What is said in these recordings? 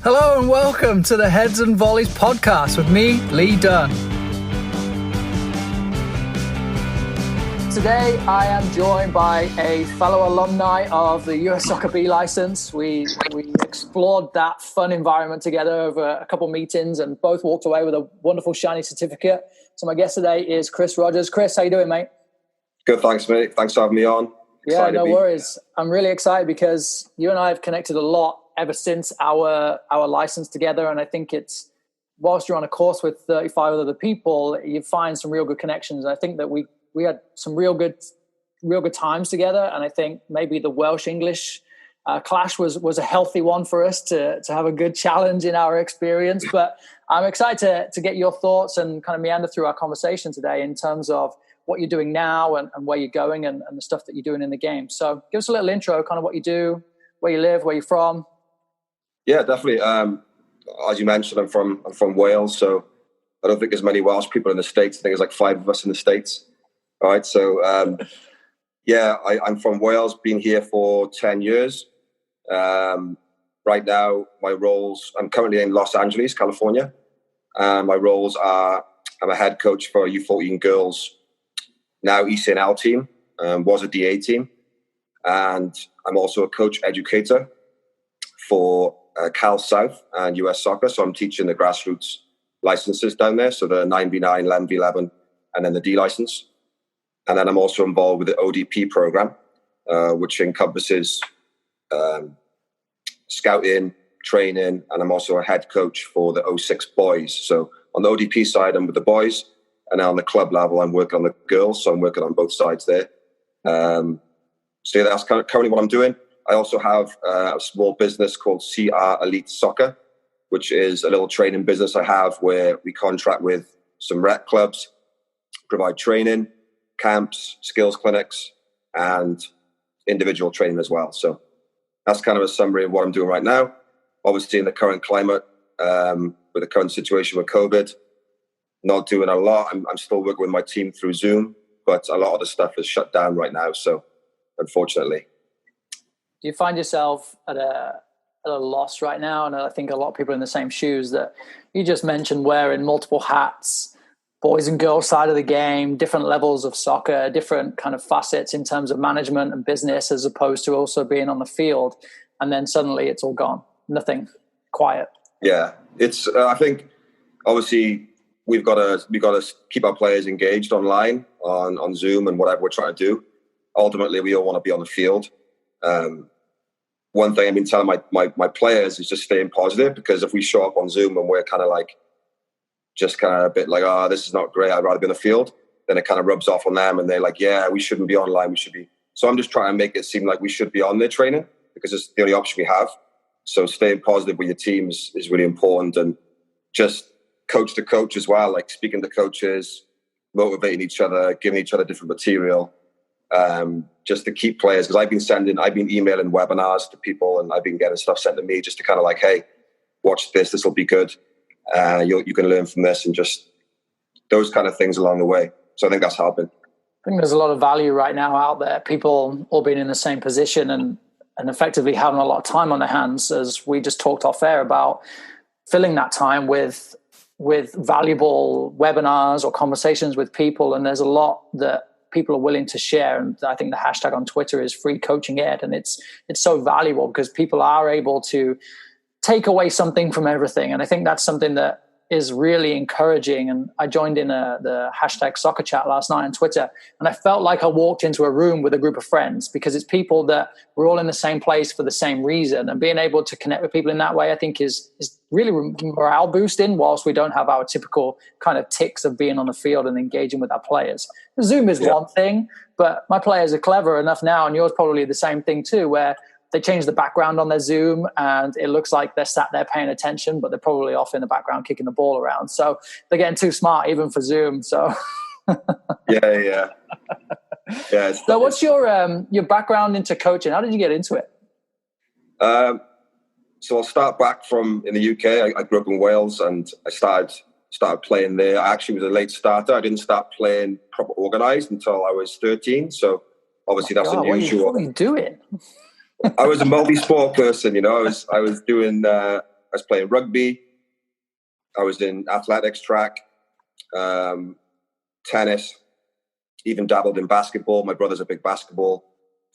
Hello and welcome to the Heads and Volleys podcast with me, Lee Dunn. Today I am joined by a fellow alumni of the US Soccer B license. We explored that fun environment together over a couple meetings and both walked away with a wonderful shiny certificate. So my guest today is Chris Rogers. Chris, how you doing, mate? Good, thanks, mate. Thanks for having me on. Excited no worries. I'm really excited because you and I have connected a lot ever since our license together. And I think it's, whilst you're on a course with 35 other people, you find some real good connections. And I think that we had some real good times together. And I think maybe the Welsh-English clash was a healthy one for us to have a good challenge in our experience. But I'm excited to get your thoughts and kind of meander through our conversation today in terms of what you're doing now and where you're going and the stuff that you're doing in the game. So give us a little intro, kind of what you do, where you live, where you're from. Yeah, definitely. As you mentioned, I'm from Wales, so I don't think there's many Welsh people in the States. I think there's like 5 of us in the States. All right, so I'm from Wales, been here for 10 years. Right now, my roles, I'm currently in Los Angeles, California. My roles are, I'm a head coach for a U14 girls, now ECNL team, was a DA team. And I'm also a coach educator for Cal South and US Soccer. So I'm teaching the grassroots licenses down there. So the 9v9, 11v11, and then the D license. And then I'm also involved with the ODP program, which encompasses scouting, training, and I'm also a head coach for the 06 boys. So on the ODP side, I'm with the boys, and on the club level, I'm working on the girls. So I'm working on both sides there. So yeah, that's currently what I'm doing. I also have a small business called CR Elite Soccer, which is a little training business I have where we contract with some rec clubs, provide training, camps, skills clinics, and individual training as well. So that's kind of a summary of what I'm doing right now. Obviously, in the current climate, with the current situation with COVID, not doing a lot. I'm still working with my team through Zoom, but a lot of the stuff is shut down right now. So unfortunately. Do you find yourself at a loss right now? And I think a lot of people are in the same shoes that you just mentioned, wearing multiple hats, boys and girls side of the game, different levels of soccer, different kind of facets in terms of management and business, as opposed to also being on the field. And then suddenly it's all gone. Nothing, quiet. Yeah, it's. I think obviously we've got to keep our players engaged online on Zoom and whatever we're trying to do. Ultimately, we all want to be on the field. One thing I've been telling my players is just staying positive, because if we show up on Zoom and we're kind of like, just kind of a bit like, oh, this is not great, I'd rather be on the field, then it kind of rubs off on them and they're like, yeah, we shouldn't be online, we should be. So I'm just trying to make it seem like we should be on their training because it's the only option we have. So staying positive with your teams is really important, and just coach to coach as well, like speaking to coaches, motivating each other, giving each other different material. Just to keep players, because I've been emailing webinars to people and I've been getting stuff sent to me just to kind of like, hey, watch this will be good. You can learn from this, and just those kind of things along the way. So I think that's helping. I think there's a lot of value right now out there, people all being in the same position and effectively having a lot of time on their hands, as we just talked off air about filling that time with valuable webinars or conversations with people. And there's a lot that people are willing to share. And I think the hashtag on Twitter is free coaching ed. And it's so valuable because people are able to take away something from everything. And I think that's something that is really encouraging. And I joined in the hashtag soccer chat last night on Twitter, and I felt like I walked into a room with a group of friends, because it's people that we're all in the same place for the same reason. And being able to connect with people in that way, I think is really morale boosting, whilst we don't have our typical kind of ticks of being on the field and engaging with our players. Zoom is one thing, but my players are clever enough now, and yours probably the same thing too, where they change the background on their Zoom and it looks like they're sat there paying attention, but they're probably off in the background kicking the ball around. So they're getting too smart even for Zoom. So yeah. So what's your background into coaching? How did you get into it? So I'll start back from in the UK. I grew up in Wales and I started playing there. I actually was a late starter. I didn't start playing proper organised until I was 13. So obviously that's unusual. What are you doing? I was a multi-sport person, you know. I was doing was playing rugby. I was in athletics, track, tennis, even dabbled in basketball. My brother's a big basketball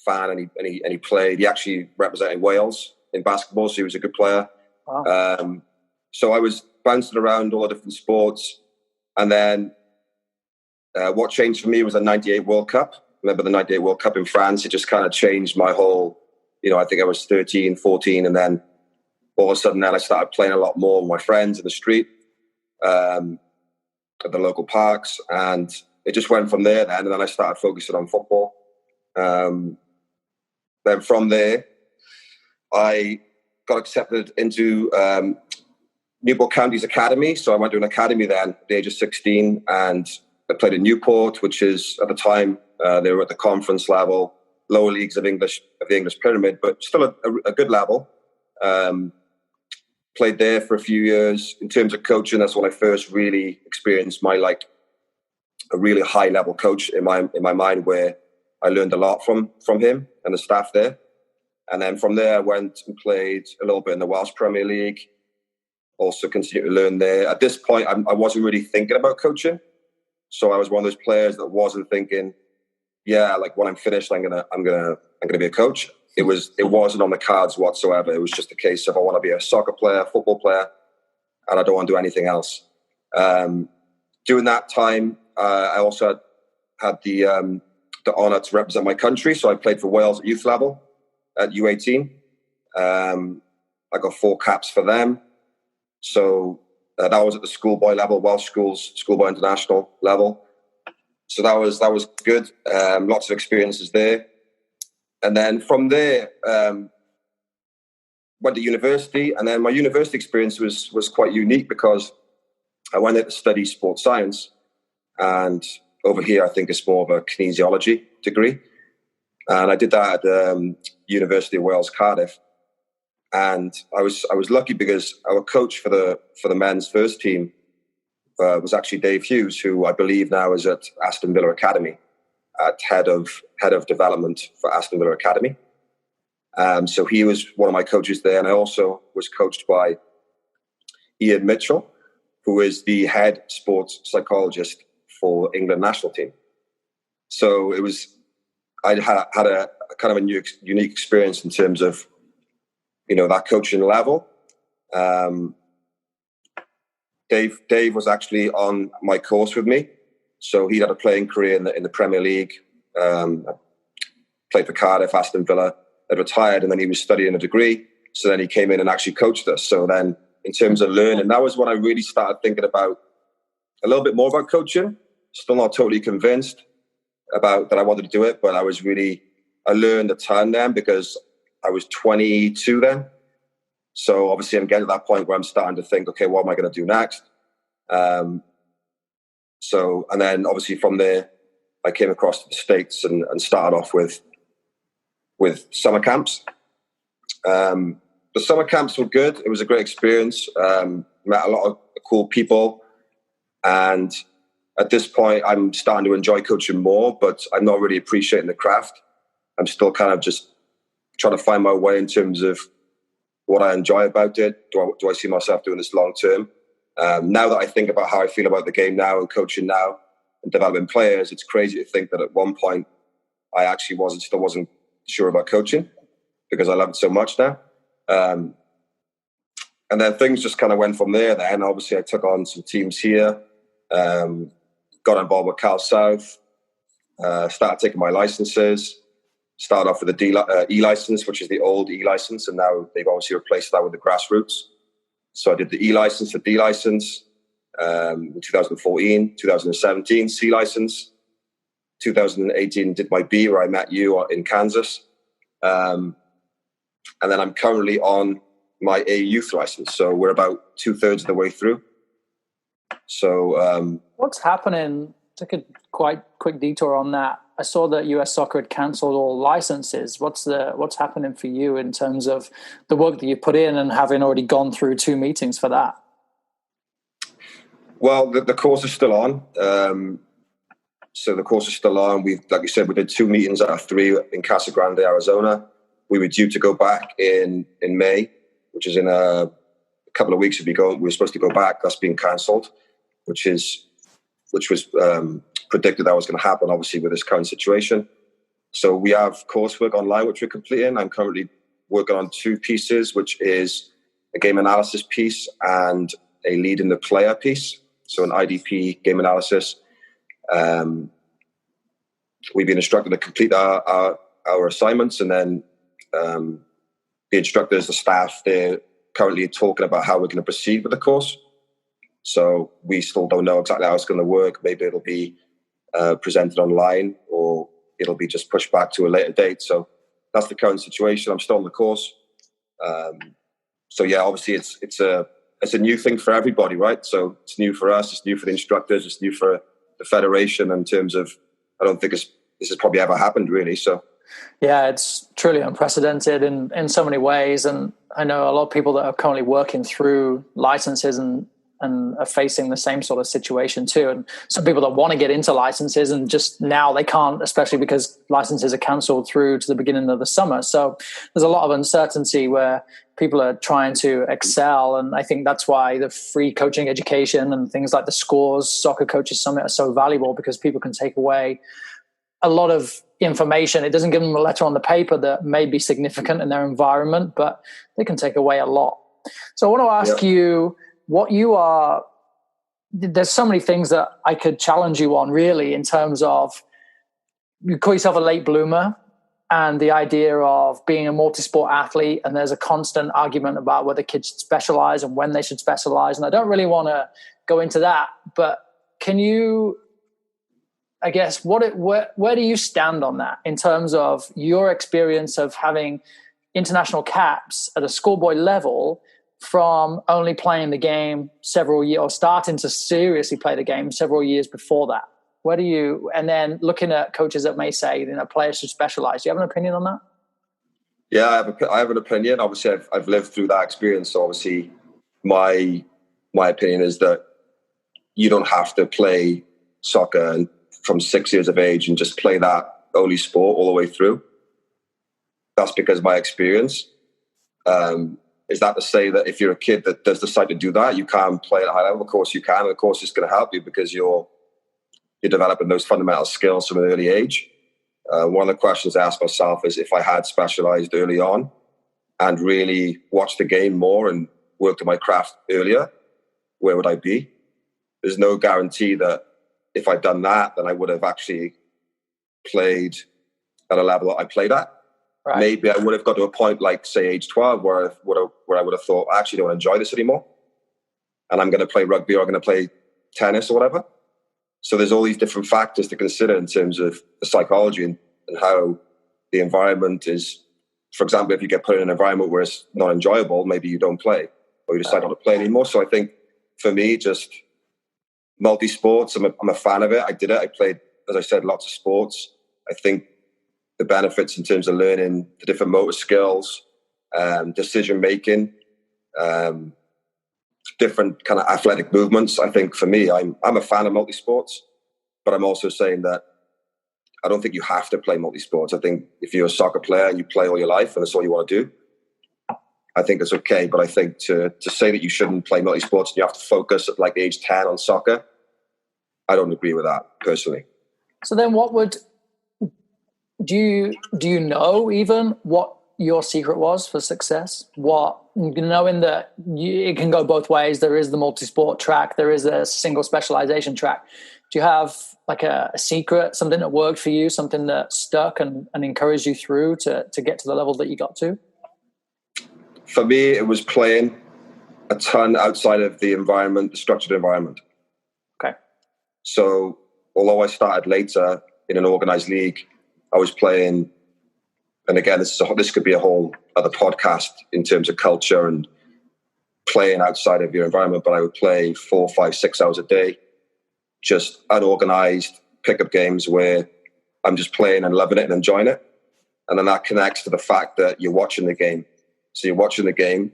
fan, and he played. He actually represented Wales in basketball, so he was a good player. Wow. So I was bouncing around all the different sports, and then what changed for me was the '98 World Cup. Remember the '98 World Cup in France? It just kind of changed my whole. I think I was 13, 14, and then all of a sudden, then I started playing a lot more with my friends in the street, at the local parks, and it just went from there. And then I started focusing on football. Then from there, I got accepted into Newport County's academy. So I went to an academy then at the age of 16, and I played in Newport, which is at the time they were at the conference level, lower leagues of the English Pyramid, but still a good level. Played there for a few years. In terms of coaching, that's when I first really experienced a really high level coach in my mind, where I learned a lot from him and the staff there. And then from there, I went and played a little bit in the Welsh Premier League. Also continued to learn there. At this point, I wasn't really thinking about coaching, so I was one of those players that wasn't thinking, like when I'm finished, I'm gonna be a coach. It wasn't on the cards whatsoever. It was just a case of I want to be a soccer player, football player, and I don't want to do anything else. During that time, I also had the honour to represent my country. So I played for Wales at youth level, at U18. I got 4 caps for them. So that was at the schoolboy level, Welsh schools, schoolboy international level. So that was good. Lots of experiences there. And then from there, went to university. And then my university experience was quite unique because I went there to study sports science. And over here, I think it's more of a kinesiology degree. And I did that at University of Wales, Cardiff. And I was lucky because our coach for the men's first team was actually Dave Hughes, who I believe now is at Aston Villa Academy, at head of development for Aston Villa Academy. So he was one of my coaches there, and I also was coached by Ian Mitchell, who is the head sports psychologist for England national team. So I had a kind of a unique experience in terms of that coaching level. Dave was actually on my course with me. So he had a playing career in the Premier League, played for Cardiff, Aston Villa, had retired, and then he was studying a degree. So then he came in and actually coached us. So then in terms of learning, that was when I really started thinking about a little bit more about coaching. Still not totally convinced about that I wanted to do it, but I learned a ton then because I was 22 then. So obviously I'm getting to that point where I'm starting to think, okay, what am I going to do next? And then obviously from there, I came across to the States and started off with summer camps. The summer camps were good. It was a great experience. Met a lot of cool people. And at this point, I'm starting to enjoy coaching more, but I'm not really appreciating the craft. I'm still kind of just trying to find my way in terms of what I enjoy about it. Do I see myself doing this long term? Now that I think about how I feel about the game now and coaching now and developing players, it's crazy to think that at one point I actually still wasn't sure about coaching because I love it so much now. And then things just kind of went from there. Then obviously I took on some teams here, got involved with Cal South, started taking my licenses. Started off with the E-license, which is the old E-license, and now they've obviously replaced that with the grassroots. So I did the E-license, the D-license, in 2014, 2017, C-license. 2018 did my B, where I met you in Kansas. And then I'm currently on my A youth license. So we're about 2/3 of the way through. So what's happening? Took a quite quick detour on that. I saw that US Soccer had cancelled all licenses. What's happening for you in terms of the work that you put in and having already gone through 2 meetings for that? Well, the course is still on. So the course is still on. Like you said, we did 2 meetings out of 3 in Casa Grande, Arizona. We were due to go back in May, which is in a couple of weeks ago, we were supposed to go back. That's been cancelled, which was predicted that was going to happen, obviously, with this current situation. So we have coursework online, which we're completing. I'm currently working on 2 pieces, which is a game analysis piece and a lead in the player piece. So an IDP game analysis. We've been instructed to complete our assignments, and then the instructors, the staff, they're currently talking about how we're going to proceed with the course. So we still don't know exactly how it's going to work. Maybe it'll be presented online, or it'll be just pushed back to a later date. So that's the current situation. I'm still on the course. So yeah, obviously it's a new thing for everybody, right? So it's new for us, it's new for the instructors, it's new for the federation in terms of, I don't think this has probably ever happened, really. So yeah, it's truly unprecedented in so many ways. And I know a lot of people that are currently working through licenses and are facing the same sort of situation too. And some people that want to get into licenses and just now they can't, especially because licenses are cancelled through to the beginning of the summer. So there's a lot of uncertainty where people are trying to excel. And I think that's why the free coaching education and things like the Scores Soccer Coaches Summit are so valuable, because people can take away a lot of information. It doesn't give them a letter on the paper that may be significant in their environment, but they can take away a lot. So I want to ask you, what you are, there's so many things that I could challenge you on, really, in terms of, you call yourself a late bloomer, and the idea of being a multi-sport athlete, and there's a constant argument about whether kids should specialize and when they should specialize. And I don't really want to go into that, but can you, I guess, where do you stand on that in terms of your experience of having international caps at a schoolboy level, from only playing the game several years, or starting to seriously play the game several years before that? Where do you, and then looking at coaches that may say, players should specialize. Do you have an opinion on that? Yeah, I have an opinion. Obviously, I've lived through that experience. So obviously, my opinion is that you don't have to play soccer from 6 years of age and just play that only sport all the way through. That's because of my experience. Is that to say that if you're a kid that does decide to do that, you can play at a high level? Of course you can. And of course it's going to help you because you're developing those fundamental skills from an early age. One of the questions I ask myself is, if I had specialized early on and really watched the game more and worked on my craft earlier, where would I be? There's no guarantee that if I'd done that, then I would have actually played at a level that I played at. Right. Maybe I would have got to a point like, say, age 12, where I would have thought, I actually don't enjoy this anymore, and I'm going to play rugby, or I'm going to play tennis or whatever. So there's all these different factors to consider in terms of the psychology and how the environment is. For example, if you get put in an environment where it's not enjoyable, maybe you don't play, or you decide not to play anymore. So I think for me, just multi-sports, I'm a fan of it. I did it. I played, as I said, lots of sports. I think the benefits in terms of learning the different motor skills, decision-making, different kind of athletic movements. I think for me, I'm a fan of multi-sports, but I'm also saying that I don't think you have to play multi-sports. I think if you're a soccer player and you play all your life and that's all you want to do, I think it's okay. But I think to say that you shouldn't play multi-sports and you have to focus at like age 10 on soccer, I don't agree with that personally. So then do you know even what your secret was for success? Knowing that it can go both ways. There is the multi-sport track. There is a single specialization track. Do you have like a secret, something that worked for you, something that stuck and encouraged you through to get to the level that you got to? For me, it was playing a ton outside of the environment, the structured environment. Okay. So although I started later in an organized league, I was playing, and again, this could be a whole other podcast in terms of culture and playing outside of your environment, but I would play 4, 5, 6 hours a day, just unorganized pickup games where I'm just playing and loving it and enjoying it. And then that connects to the fact that you're watching the game. So you're watching the game,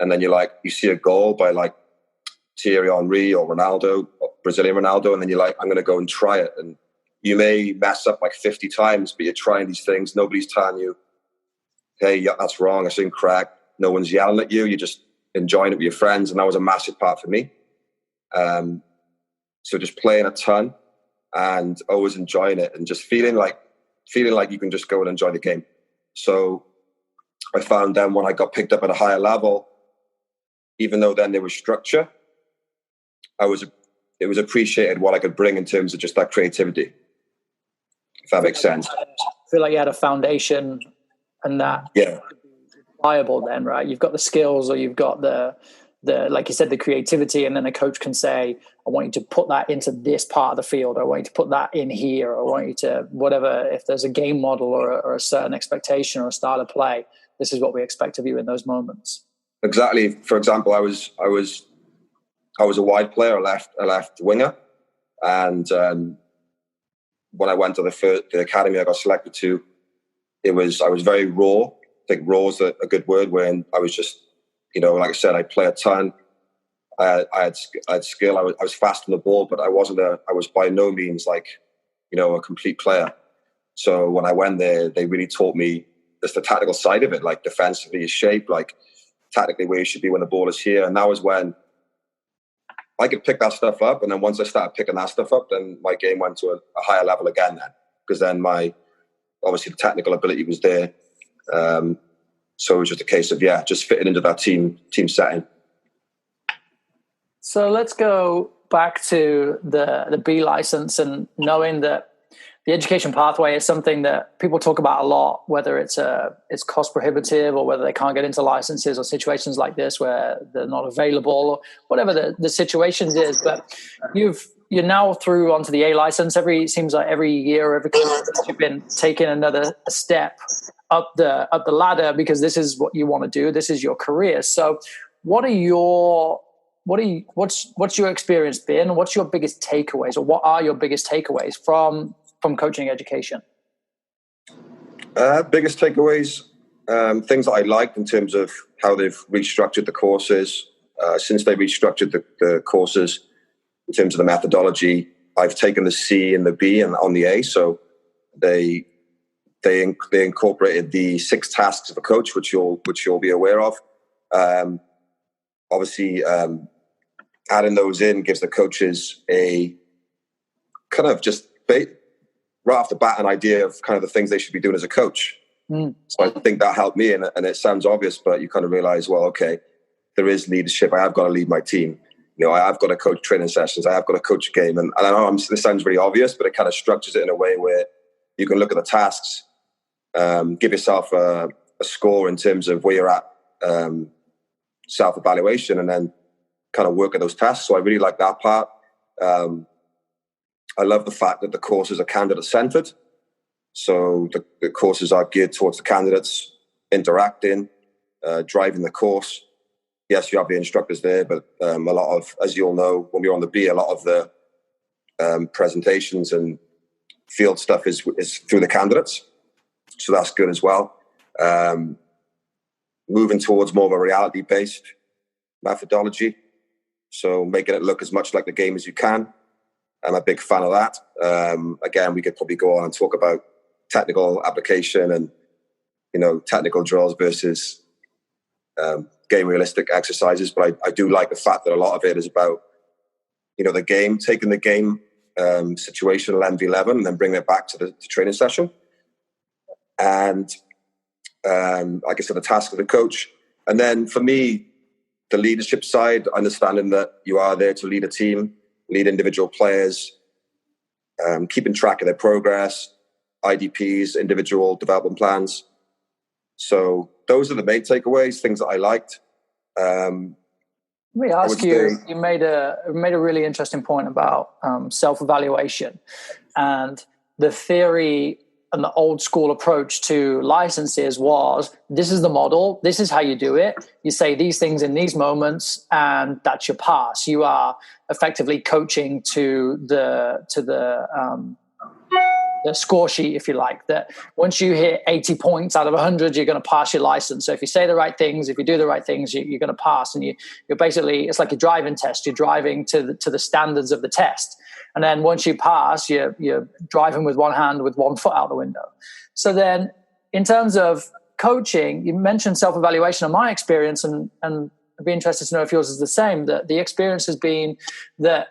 and then you see a goal by like Thierry Henry or Ronaldo, or Brazilian Ronaldo, and then you're like, I'm going to go and try it. And you may mess up like 50 times, but you're trying these things. Nobody's telling you, hey, yeah, that's wrong. It's incorrect. No one's yelling at you. You're just enjoying it with your friends, and that was a massive part for me. So just playing a ton and always enjoying it, and just feeling like you can just go and enjoy the game. So I found then when I got picked up at a higher level, even though then there was structure, it was appreciated what I could bring in terms of just that creativity, if that makes sense. I feel like you had a foundation, and that viable then, right? You've got the skills, or you've got the like you said, the creativity, and then a coach can say, I want you to put that into this part of the field, or I want you to put that in here, or I want you to whatever. If there's a game model or a certain expectation or a style of play, this is what we expect of you in those moments. Exactly. For example, I was a wide player, a left winger, and when I went to the academy I got selected to, I was very raw. I think raw is a good word. When I was just, like I said, I play a ton. I had skill. I was fast on the ball, but I was by no means like, a complete player. So when I went there, they really taught me just the tactical side of it, like defensively, your shape, like tactically where you should be when the ball is here. And that was when I could pick that stuff up. And then once I started picking that stuff up, then my game went to a higher level again then. Because then obviously the technical ability was there. So it was just a case of, just fitting into that team setting. So let's go back to the B license, and knowing that the education pathway is something that people talk about a lot, whether it's cost prohibitive, or whether they can't get into licenses, or situations like this where they're not available, or whatever the situations is. But you're now through onto the A license. It seems like every year, every couple of years, you've been taking another step up the ladder, because this is what you want to do. This is your career. So what's your experience been? What's your biggest takeaways, or what are your biggest takeaways from coaching education? Biggest takeaways, things that I liked in terms of how they've restructured the courses. Since they restructured the courses in terms of the methodology, I've taken the C and the B and on the A. So they incorporated the 6 tasks of a coach, which you'll be aware of. Obviously, adding those in gives the coaches a kind of just right off the bat an idea of kind of the things they should be doing as a coach. So I think that helped me, and it sounds obvious, but you kind of realize, well, okay, there is leadership. I have got to lead my team. I have got to coach training sessions. I have got to coach a game. And I know this sounds very obvious, but it kind of structures it in a way where you can look at the tasks, give yourself a score in terms of where you're at, self-evaluation, and then kind of work at those tasks. So I really like that part. I love the fact that the courses are candidate-centered. So the courses are geared towards the candidates interacting, driving the course. Yes, you have the instructors there, but a lot of, as you all know, when we're on the B, a lot of the presentations and field stuff is through the candidates. So that's good as well. Moving towards more of a reality-based methodology. So making it look as much like the game as you can. I'm a big fan of that. Again, we could probably go on and talk about technical application and, technical drills versus game realistic exercises. But I do like the fact that a lot of it is about, the game, taking the game situation 11v11 and then bringing it back to the training session. And like I said, the task of the coach. And then for me, the leadership side, understanding that you are there to lead a team, lead individual players, keeping track of their progress, IDPs, individual development plans. So those are the main takeaways, things that I liked. Let me ask you, you made a really interesting point about self-evaluation, and the theory and the old school approach to licenses was, this is the model, this is how you do it. You say these things in these moments, and that's your pass. You are effectively coaching to the score sheet, if you like, that once you hit 80 points out of 100, you're going to pass your license. So if you say the right things, if you do the right things, you're going to pass. And you're basically, it's like a driving test. You're driving to the standards of the test. And then once you pass, you're driving with one hand, with one foot out the window. So then in terms of coaching, you mentioned self-evaluation. In my experience, and I'd be interested to know if yours is the same, that the experience has been that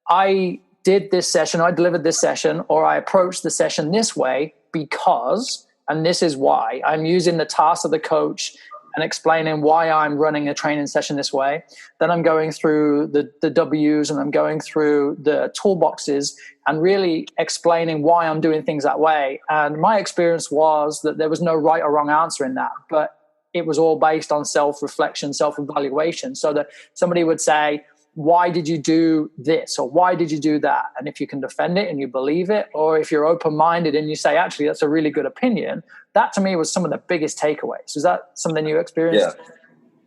I did this session, I delivered this session, or I approached the session this way because, and this is why. I'm using the task of the coach and explaining why I'm running a training session this way. Then I'm going through the W's and I'm going through the toolboxes and really explaining why I'm doing things that way. And my experience was that there was no right or wrong answer in that, but it was all based on self-reflection, self-evaluation. So that somebody would say, why did you do this? Or why did you do that? And if you can defend it and you believe it, or if you're open-minded and you say, actually, that's a really good opinion, that to me was some of the biggest takeaways. Is that something you experienced?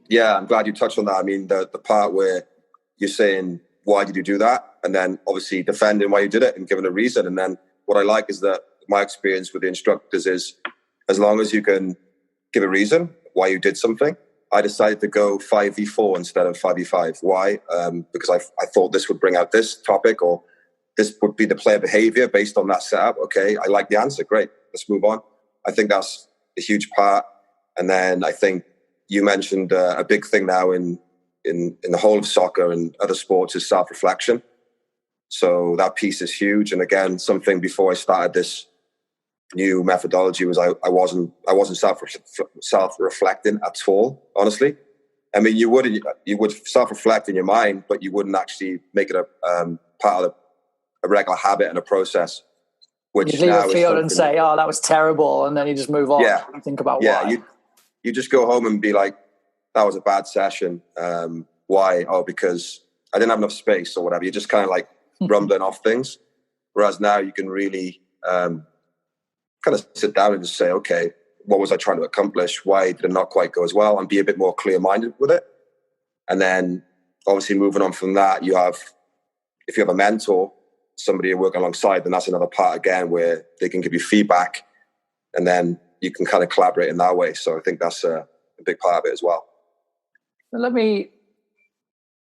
Yeah, I'm glad you touched on that. I mean, the part where you're saying, why did you do that? And then obviously defending why you did it and giving a reason. And then what I like is that my experience with the instructors is, as long as you can give a reason why you did something. I decided to go 5v4 instead of 5v5. Why? Because I thought this would bring out this topic, or this would be the player behavior based on that setup. Okay, I like the answer. Great, let's move on. I think that's a huge part. And then I think you mentioned a big thing now in the whole of soccer and other sports is self-reflection. So that piece is huge. And again, something before I started this new methodology was I wasn't self-reflecting at all, honestly. I mean, you would self-reflect in your mind, but you wouldn't actually make it a part of a regular habit and a process. Which you leave the field and say, "Oh, that was terrible," and then you just move on and think about why. You just go home and be like, "That was a bad session." Why? Oh, because I didn't have enough space or whatever. You're just kind of like rumbling off things. Whereas now you can really kind of sit down and just say, okay, what was I trying to accomplish? Why did it not quite go as well? And be a bit more clear-minded with it. And then obviously moving on from that, if you have a mentor, somebody you're working alongside, then that's another part again where they can give you feedback and then you can kind of collaborate in that way. So I think that's a big part of it as well. Let me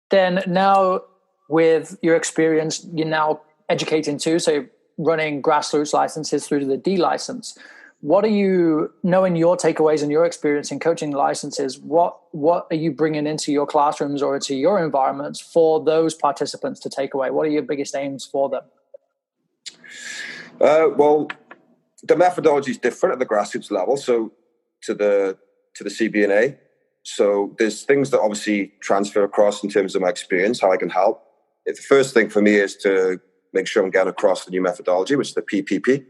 then, now with your experience, you're now educating too, so running grassroots licenses through to the D license. What are you, knowing your takeaways and your experience in coaching licenses, what are you bringing into your classrooms or into your environments for those participants to take away? What are your biggest aims for them? Well, the methodology is different at the grassroots level, so to the CBNA. So there's things that obviously transfer across in terms of my experience, how I can help. The first thing for me is to make sure I'm getting across the new methodology, which is the PPP,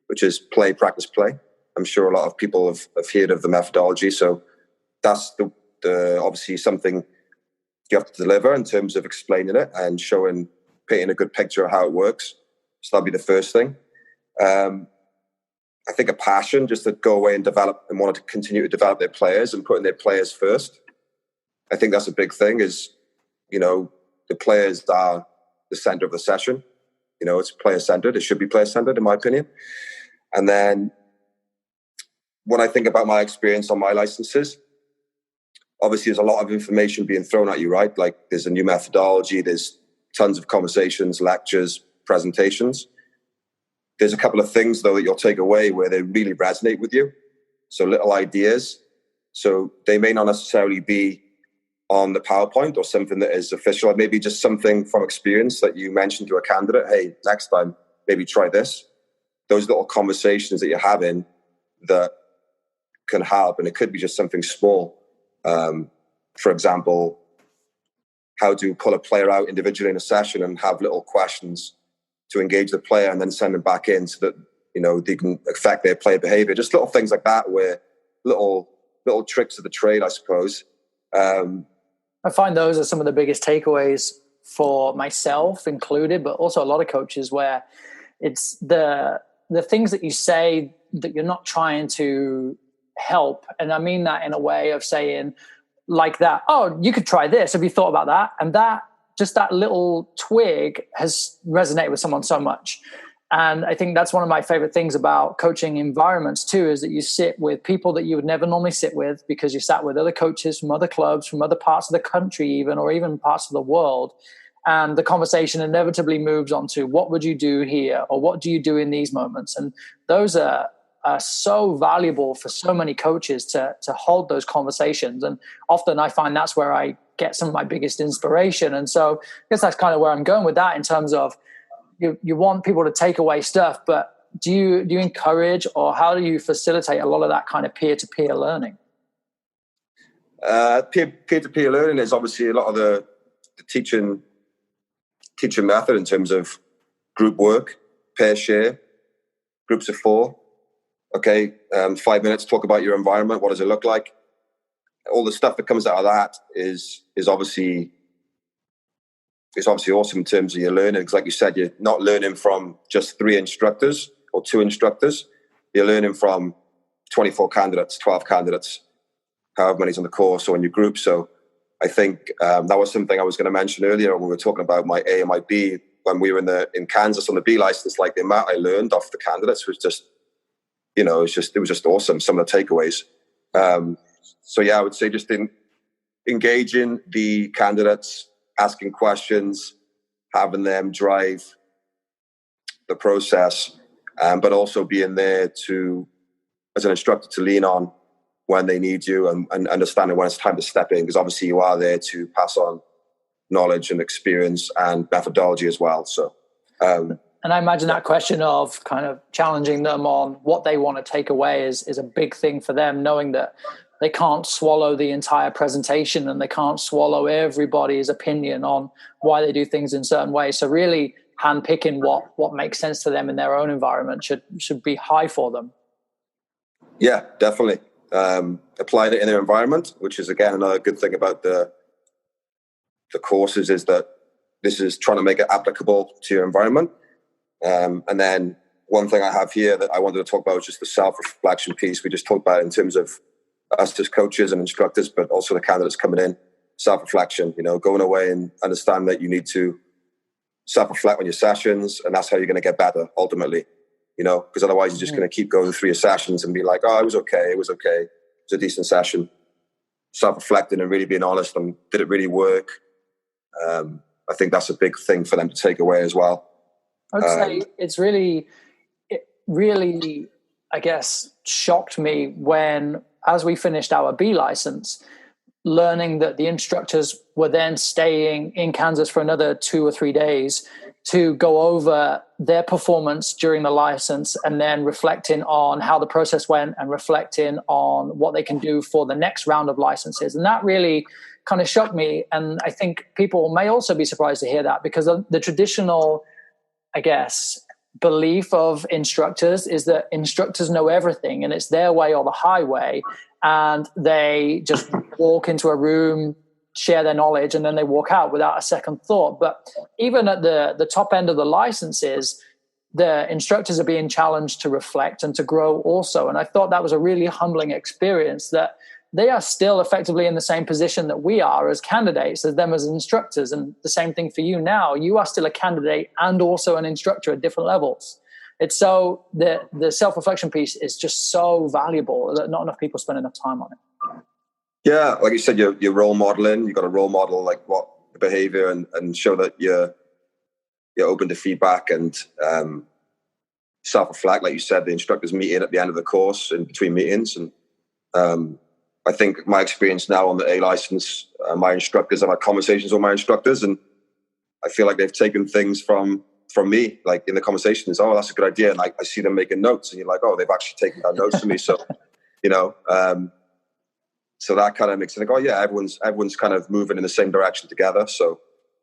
which is play, practice, play. I'm sure a lot of people have heard of the methodology. So that's the obviously something you have to deliver in terms of explaining it and painting a good picture of how it works. So that'd be the first thing. I think a passion just to go away and develop and want to continue to develop their players and putting their players first. I think that's a big thing is, the players are the center of the session. It's player-centered. It should be player-centered, in my opinion. And then when I think about my experience on my licenses, obviously there's a lot of information being thrown at you, right? Like there's a new methodology, there's tons of conversations, lectures, presentations. There's a couple of things, though, that you'll take away where they really resonate with you. So little ideas. So they may not necessarily be on the PowerPoint or something that is official, maybe just something from experience that you mentioned to a candidate. Hey, next time, maybe try this. Those little conversations that you're having that can help. And it could be just something small. For example, how to pull a player out individually in a session and have little questions to engage the player and then send them back in so that, they can affect their player behavior. Just little things like that where little tricks of the trade, I suppose. I find those are some of the biggest takeaways for myself included, but also a lot of coaches, where it's the things that you say that you're not trying to help. And I mean that in a way of saying like that, oh, you could try this. Have you thought about that? And that little twig has resonated with someone so much. And I think that's one of my favorite things about coaching environments too, is that you sit with people that you would never normally sit with because you sat with other coaches from other clubs, from other parts of the country even, or even parts of the world. And the conversation inevitably moves on to what would you do here? Or what do you do in these moments? And those are are so valuable for so many coaches to hold those conversations. And often I find that's where I get some of my biggest inspiration. And so I guess that's kind of where I'm going with that, in terms of you want people to take away stuff, but do you encourage, or how do you facilitate a lot of that kind of peer-to-peer learning? Peer-to-peer learning is obviously a lot of the teaching method in terms of group work, pair share, groups of 4. Okay, 5 minutes, talk about your environment. What does it look like? All the stuff that comes out of that is obviously awesome in terms of your learning. Because like you said, you're not learning from just 3 instructors or 2 instructors. You're learning from 24 candidates, 12 candidates, however many's on the course or in your group. So I think that was something I was going to mention earlier when we were talking about my A and my B. When we were in Kansas on the B license, like the amount I learned off the candidates was just, it was just awesome. Some of the takeaways. So yeah, I would say just in engaging the candidates, asking questions, having them drive the process, but also being there as an instructor to lean on when they need you, and understanding when it's time to step in, because obviously you are there to pass on knowledge and experience and methodology as well. So, and I imagine that question of kind of challenging them on what they want to take away is a big thing for them, knowing that they can't swallow the entire presentation and they can't swallow everybody's opinion on why they do things in certain ways. So really handpicking what makes sense to them in their own environment should be high for them. Yeah, definitely. Applying it in their environment, which is again another good thing about the courses, is that this is trying to make it applicable to your environment. And then one thing I have here that I wanted to talk about was just the self-reflection piece. We just talked about it in terms of us as coaches and instructors, but also the candidates coming in. Self-reflection, going away and understand that you need to self-reflect on your sessions, and that's how you're going to get better ultimately. Because otherwise you're just going to keep going through your sessions and be like, oh, it was okay. It was a decent session. Self-reflecting and really being honest on, did it really work? I think that's a big thing for them to take away as well. I would say it really, I guess, shocked me when, as we finished our B license, learning that the instructors were then staying in Kansas for another 2 or 3 days to go over their performance during the license, and then reflecting on how the process went and reflecting on what they can do for the next round of licenses. And that really kind of shocked me. And I think people may also be surprised to hear that, because the traditional, I guess, belief of instructors is that instructors know everything and it's their way or the highway, and they just walk into a room, share their knowledge, and then they walk out without a second thought. But even at the top end of the licenses, the instructors are being challenged to reflect and to grow also. And I thought that was a really humbling experience, that they are still effectively in the same position that we are as candidates, as them as instructors. And the same thing for you now. You are still a candidate and also an instructor at different levels. It's so, the self-reflection piece is just so valuable that not enough people spend enough time on it. Yeah, like you said, you're role modeling. You've got to role model like what the behavior and show that you're open to feedback and self-reflect. Like you said, the instructors meet in at the end of the course in between meetings. And I think my experience now on the A license, my instructors, I've had conversations with my instructors, and I feel like they've taken things from me, like in the conversations. Oh, that's a good idea. And I see them making notes, and you're like, oh, they've actually taken down notes for me. So, so that kind of makes it like, oh yeah, everyone's kind of moving in the same direction together. So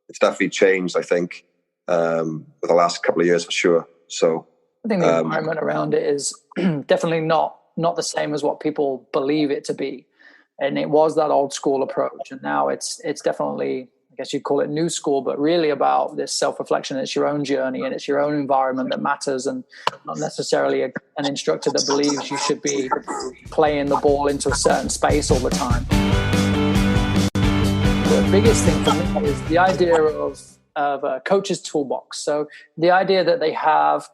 it's definitely changed, I think, with the last couple of years for sure. So I think the environment around it is definitely not the same as what people believe it to be. And it was that old school approach. And now it's definitely, I guess you'd call it new school, but really about this self-reflection. It's your own journey and it's your own environment that matters, and not necessarily an instructor that believes you should be playing the ball into a certain space all the time. The biggest thing for me is the idea of a coach's toolbox. So the idea that they have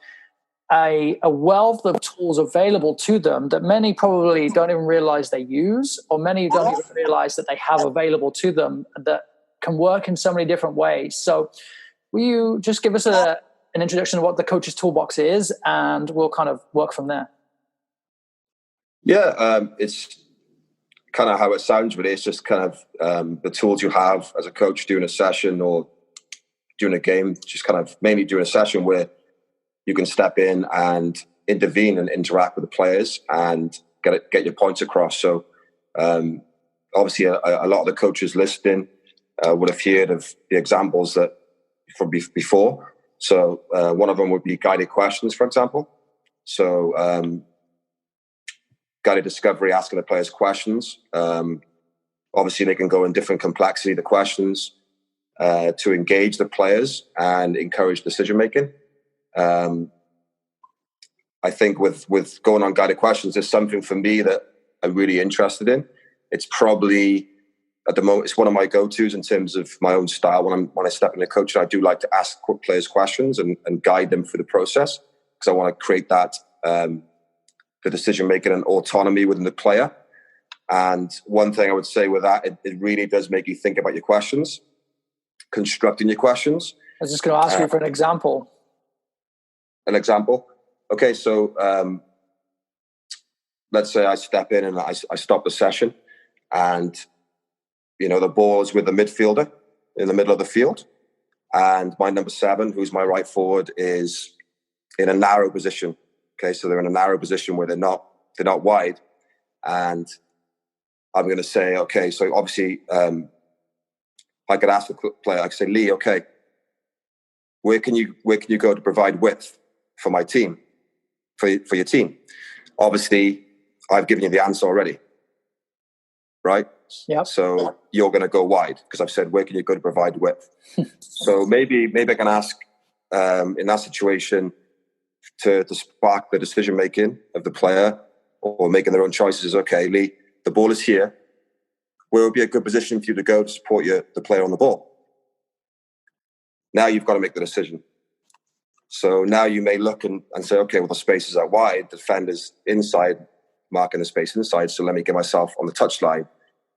a wealth of tools available to them that many probably don't even realize they use, or many don't even realize that they have available to them, that can work in so many different ways. So will you just give us an introduction of what the coach's toolbox is, and we'll kind of work from there? Yeah, it's kind of how it sounds, really. It's just kind of the tools you have as a coach during a session or during a game, just kind of mainly during a session where you can step in and intervene and interact with the players and get your points across. So obviously a lot of the coaches listening would have heard of the examples that from before. So one of them would be guided questions, for example. So guided discovery, asking the players questions. Obviously, they can go in different complexity, the questions, to engage the players and encourage decision making. I think with going on guided questions, there's something for me that I'm really interested in. It's probably at the moment, it's one of my go-tos in terms of my own style. When I step in the coaching, I do like to ask players questions and guide them through the process because I want to create that the decision making and autonomy within the player. And one thing I would say with that, it really does make you think about your questions, constructing your questions. I was just going to ask you for an example. An example? Okay, so let's say I step in and I stop the session and, you know, the ball is with the midfielder in the middle of the field. And my number 7, who's my right forward, is in a narrow position. Okay, so they're in a narrow position where they're not wide. And I'm going to say, okay, so obviously I could ask the player, I could say, Lee, okay, where can you go to provide width for my team, for your team? Obviously, I've given you the answer already, right? Yeah. So you're going to go wide because I've said, where can you go to provide width? So maybe I can ask in that situation to spark the decision making of the player or making their own choices. Okay, Lee, the ball is here. Where would be a good position for you to go to support the player on the ball? Now you've got to make the decision. So now you may look and say, okay, well, the spaces are wide, the defender's inside, marking the space inside, so let me get myself on the touchline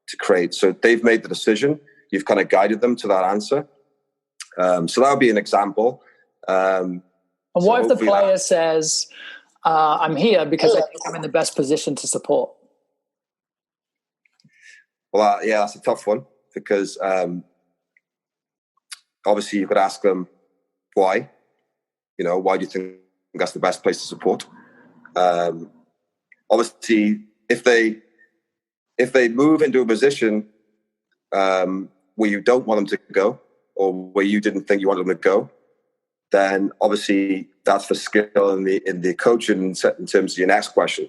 to create. So they've made the decision. You've kind of guided them to that answer. So that would be an example. And what if the player says, I'm here because I think I'm in the best position to support? Well, yeah, that's a tough one because obviously you could ask them why. You know, why do you think that's the best place to support? Obviously, if they move into a position where you don't want them to go or where you didn't think you wanted them to go, then obviously that's the skill in the coaching in terms of your next question.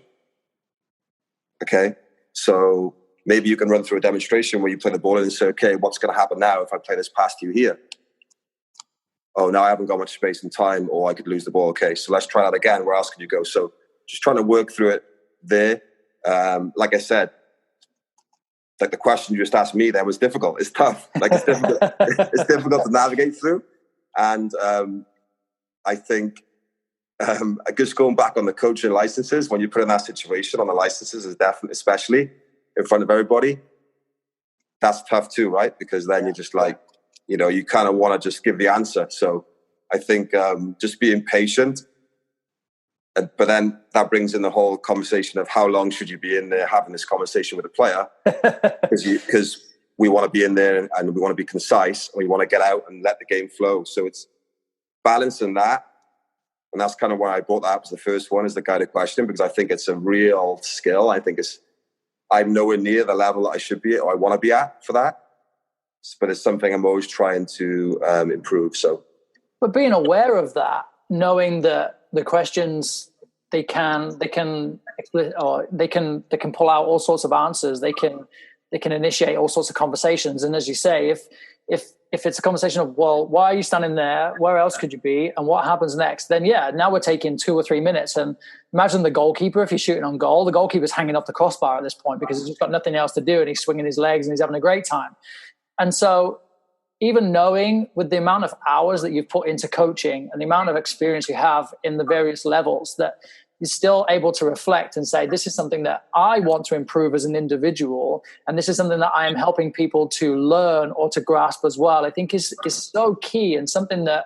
Okay, so maybe you can run through a demonstration where you play the ball in and say, okay, what's going to happen now if I play this past you here? Oh, now I haven't got much space and time, or I could lose the ball. Okay, so let's try that again. Where else can you go? So just trying to work through it there. Like I said, like the question you just asked me there was difficult. It's tough. Like it's difficult. It's difficult to navigate through. And I think just going back on the coaching licenses, when you put in that situation on the licenses, is definitely, especially in front of everybody, that's tough too, right? Because then you're just like, you know, you kind of want to just give the answer. So I think just being patient. But then that brings in the whole conversation of how long should you be in there having this conversation with a player? Because we want to be in there and we want to be concise and we want to get out and let the game flow. So it's balancing that. And that's kind of why I brought that up as the first one, is the guided question, because I think it's a real skill. I think I'm nowhere near the level that I should be or I want to be at for that. But it's something I'm always trying to improve. So, but being aware of that, knowing that the questions they can pull out all sorts of answers. They can initiate all sorts of conversations. And as you say, if it's a conversation of, well, why are you standing there? Where else could you be? And what happens next? Then yeah, now we're taking 2 or 3 minutes. And imagine the goalkeeper, if he's shooting on goal, the goalkeeper's hanging off the crossbar at this point because he's just got nothing else to do and he's swinging his legs and he's having a great time. And so even knowing with the amount of hours that you've put into coaching and the amount of experience you have in the various levels, that you're still able to reflect and say, this is something that I want to improve as an individual. And this is something that I am helping people to learn or to grasp as well, I think is so key and something that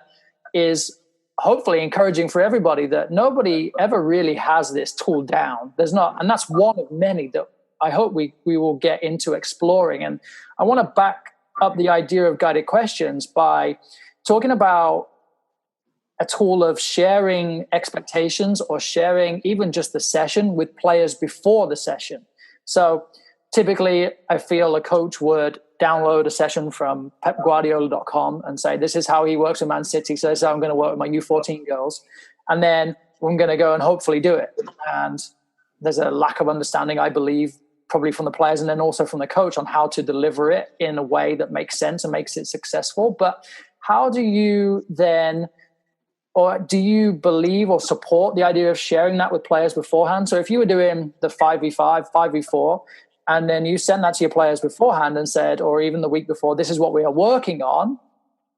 is hopefully encouraging for everybody that nobody ever really has this tool down. There's not, and that's one of many that I hope we will get into exploring. And I want to back up the idea of guided questions by talking about a tool of sharing expectations or sharing even just the session with players before the session. So typically I feel a coach would download a session from pepguardiola.com and say, this is how he works with Man City. So this is how I'm going to work with my U14 girls. And then I'm going to go and hopefully do it. And there's a lack of understanding, I believe, probably from the players and then also from the coach on how to deliver it in a way that makes sense and makes it successful. But how do you then, or do you believe or support the idea of sharing that with players beforehand? So if you were doing the 5v5, 5v4, and then you sent that to your players beforehand and said, or even the week before, this is what we are working on,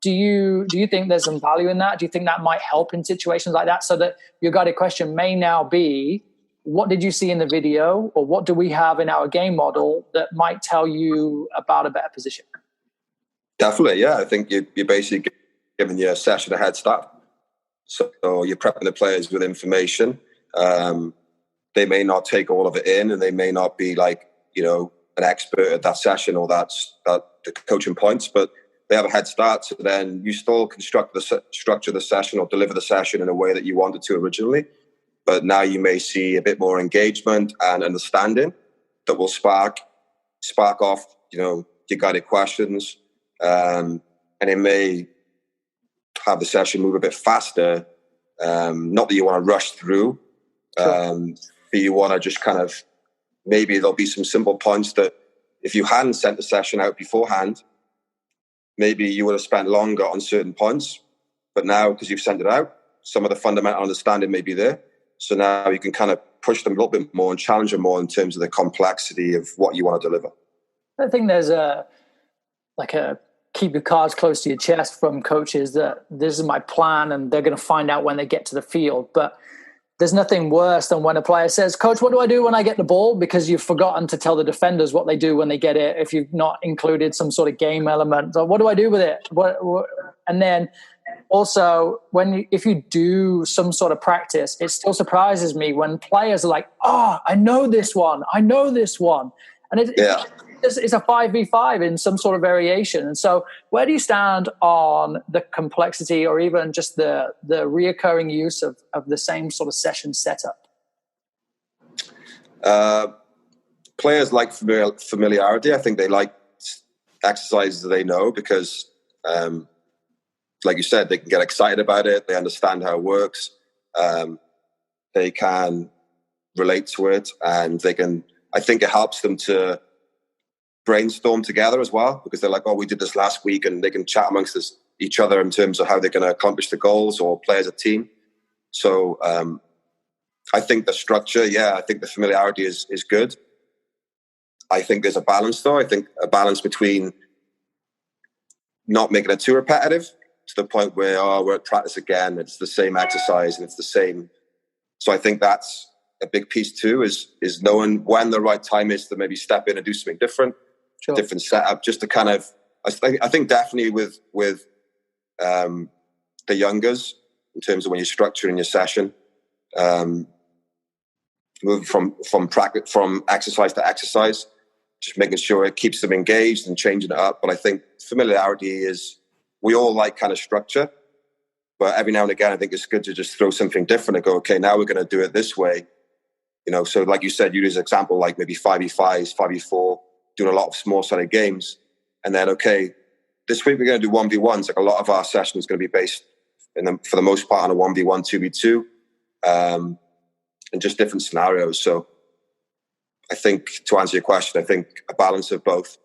do you think there's some value in that? Do you think that might help in situations like that, so that your guided question may now be, what did you see in the video, or what do we have in our game model that might tell you about a better position? Definitely, yeah. I think you're basically giving your session a head start. So you're prepping the players with information. They may not take all of it in, and they may not be like, an expert at that session or that the coaching points, but they have a head start. So then you still construct the structure of the session or deliver the session in a way that you wanted to originally. But now you may see a bit more engagement and understanding that will spark off, your guided questions, and it may have the session move a bit faster. Not that you want to rush through, but you want to just kind of, maybe there'll be some simple points that if you hadn't sent the session out beforehand, maybe you would have spent longer on certain points. But now, because you've sent it out, some of the fundamental understanding may be there. So now you can kind of push them a little bit more and challenge them more in terms of the complexity of what you want to deliver. I think there's a keep your cards close to your chest from coaches that this is my plan and they're going to find out when they get to the field. But there's nothing worse than when a player says, Coach, what do I do when I get the ball? Because you've forgotten to tell the defenders what they do when they get it, if you've not included some sort of game element. So what do I do with it? And then also, if you do some sort of practice, it still surprises me when players are like, I know this one. And it's a 5v5 in some sort of variation. And so where do you stand on the complexity or even just the reoccurring use of the same sort of session setup? Players like familiarity. I think they like exercises that they know because, like you said, they can get excited about it. They understand how it works. They can relate to it, and I think it helps them to brainstorm together as well, because they're like, we did this last week, and they can chat amongst each other in terms of how they're going to accomplish the goals or play as a team. So I think the structure, I think the familiarity is good. I think there's a balance though. I think a balance between not making it too repetitive to the point where, we're at practice again, it's the same exercise and it's the same. So I think that's a big piece too, is knowing when the right time is to maybe step in and do something different. Sure. Different setup, just to kind of, I think definitely with the youngers, in terms of when you're structuring your session, moving from exercise to exercise, just making sure it keeps them engaged and changing it up. But I think familiarity is, we all like kind of structure, but every now and again, I think it's good to just throw something different and go, okay, now we're going to do it this way. So like you said, you use an example like maybe 5v5s, 5v4, doing a lot of small-sided games. And then, okay, this week we're going to do 1v1s. Like a lot of our session is going to be based, for the most part, on a 1v1, 2v2, and just different scenarios. So I think, to answer your question, I think a balance of both.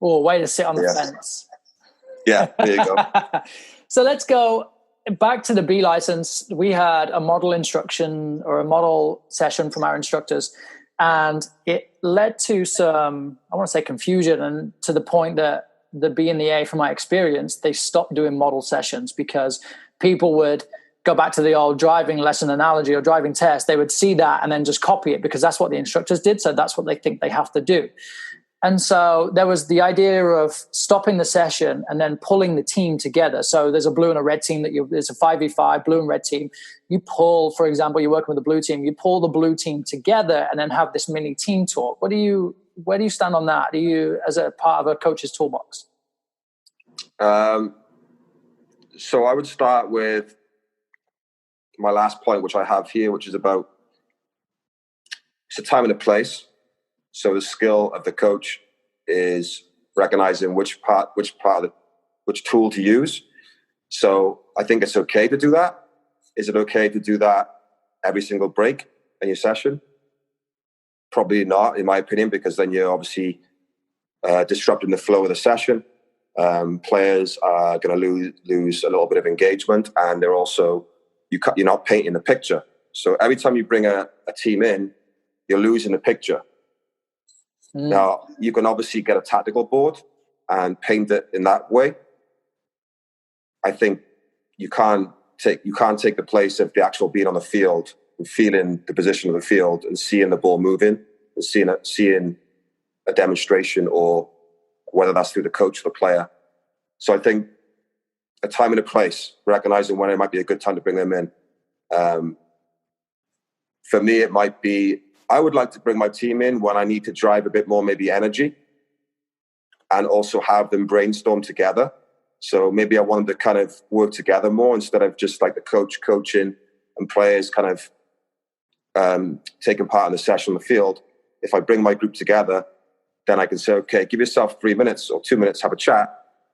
Way to sit on the fence. Yeah, there you go. So let's go back to the B license. We had a model instruction or a model session from our instructors, and it led to some, I want to say, confusion, and to the point that the B and the A, from my experience, they stopped doing model sessions because people would go back to the old driving lesson analogy or driving test. They would see that and then just copy it because that's what the instructors did. So that's what they think they have to do. And so there was the idea of stopping the session and then pulling the team together. So there's a blue and a red team there's a 5v5 blue and red team. You pull, for example, you're working with the blue team, you pull the blue team together and then have this mini team talk. Where do you stand on that? Do you, as a part of a coach's toolbox? So I would start with my last point, which I have here, which is about it's a time and a place. So the skill of the coach is recognizing which tool to use. So I think it's okay to do that. Is it okay to do that every single break in your session? Probably not, in my opinion, because then you're obviously disrupting the flow of the session. Players are going to lose a little bit of engagement, and they're also you're not painting the picture. So every time you bring a team in, you're losing the picture. Now, you can obviously get a tactical board and paint it in that way. I think you can't take the place of the actual being on the field and feeling the position of the field and seeing the ball moving and seeing a demonstration, or whether that's through the coach or the player. So I think a time and a place, recognizing when it might be a good time to bring them in. For me, it might be, I would like to bring my team in when I need to drive a bit more, maybe energy, and also have them brainstorm together. So maybe I wanted to kind of work together more instead of just like the coach coaching and players kind of taking part in the session on the field. If I bring my group together, then I can say, okay, give yourself 3 minutes or 2 minutes, have a chat.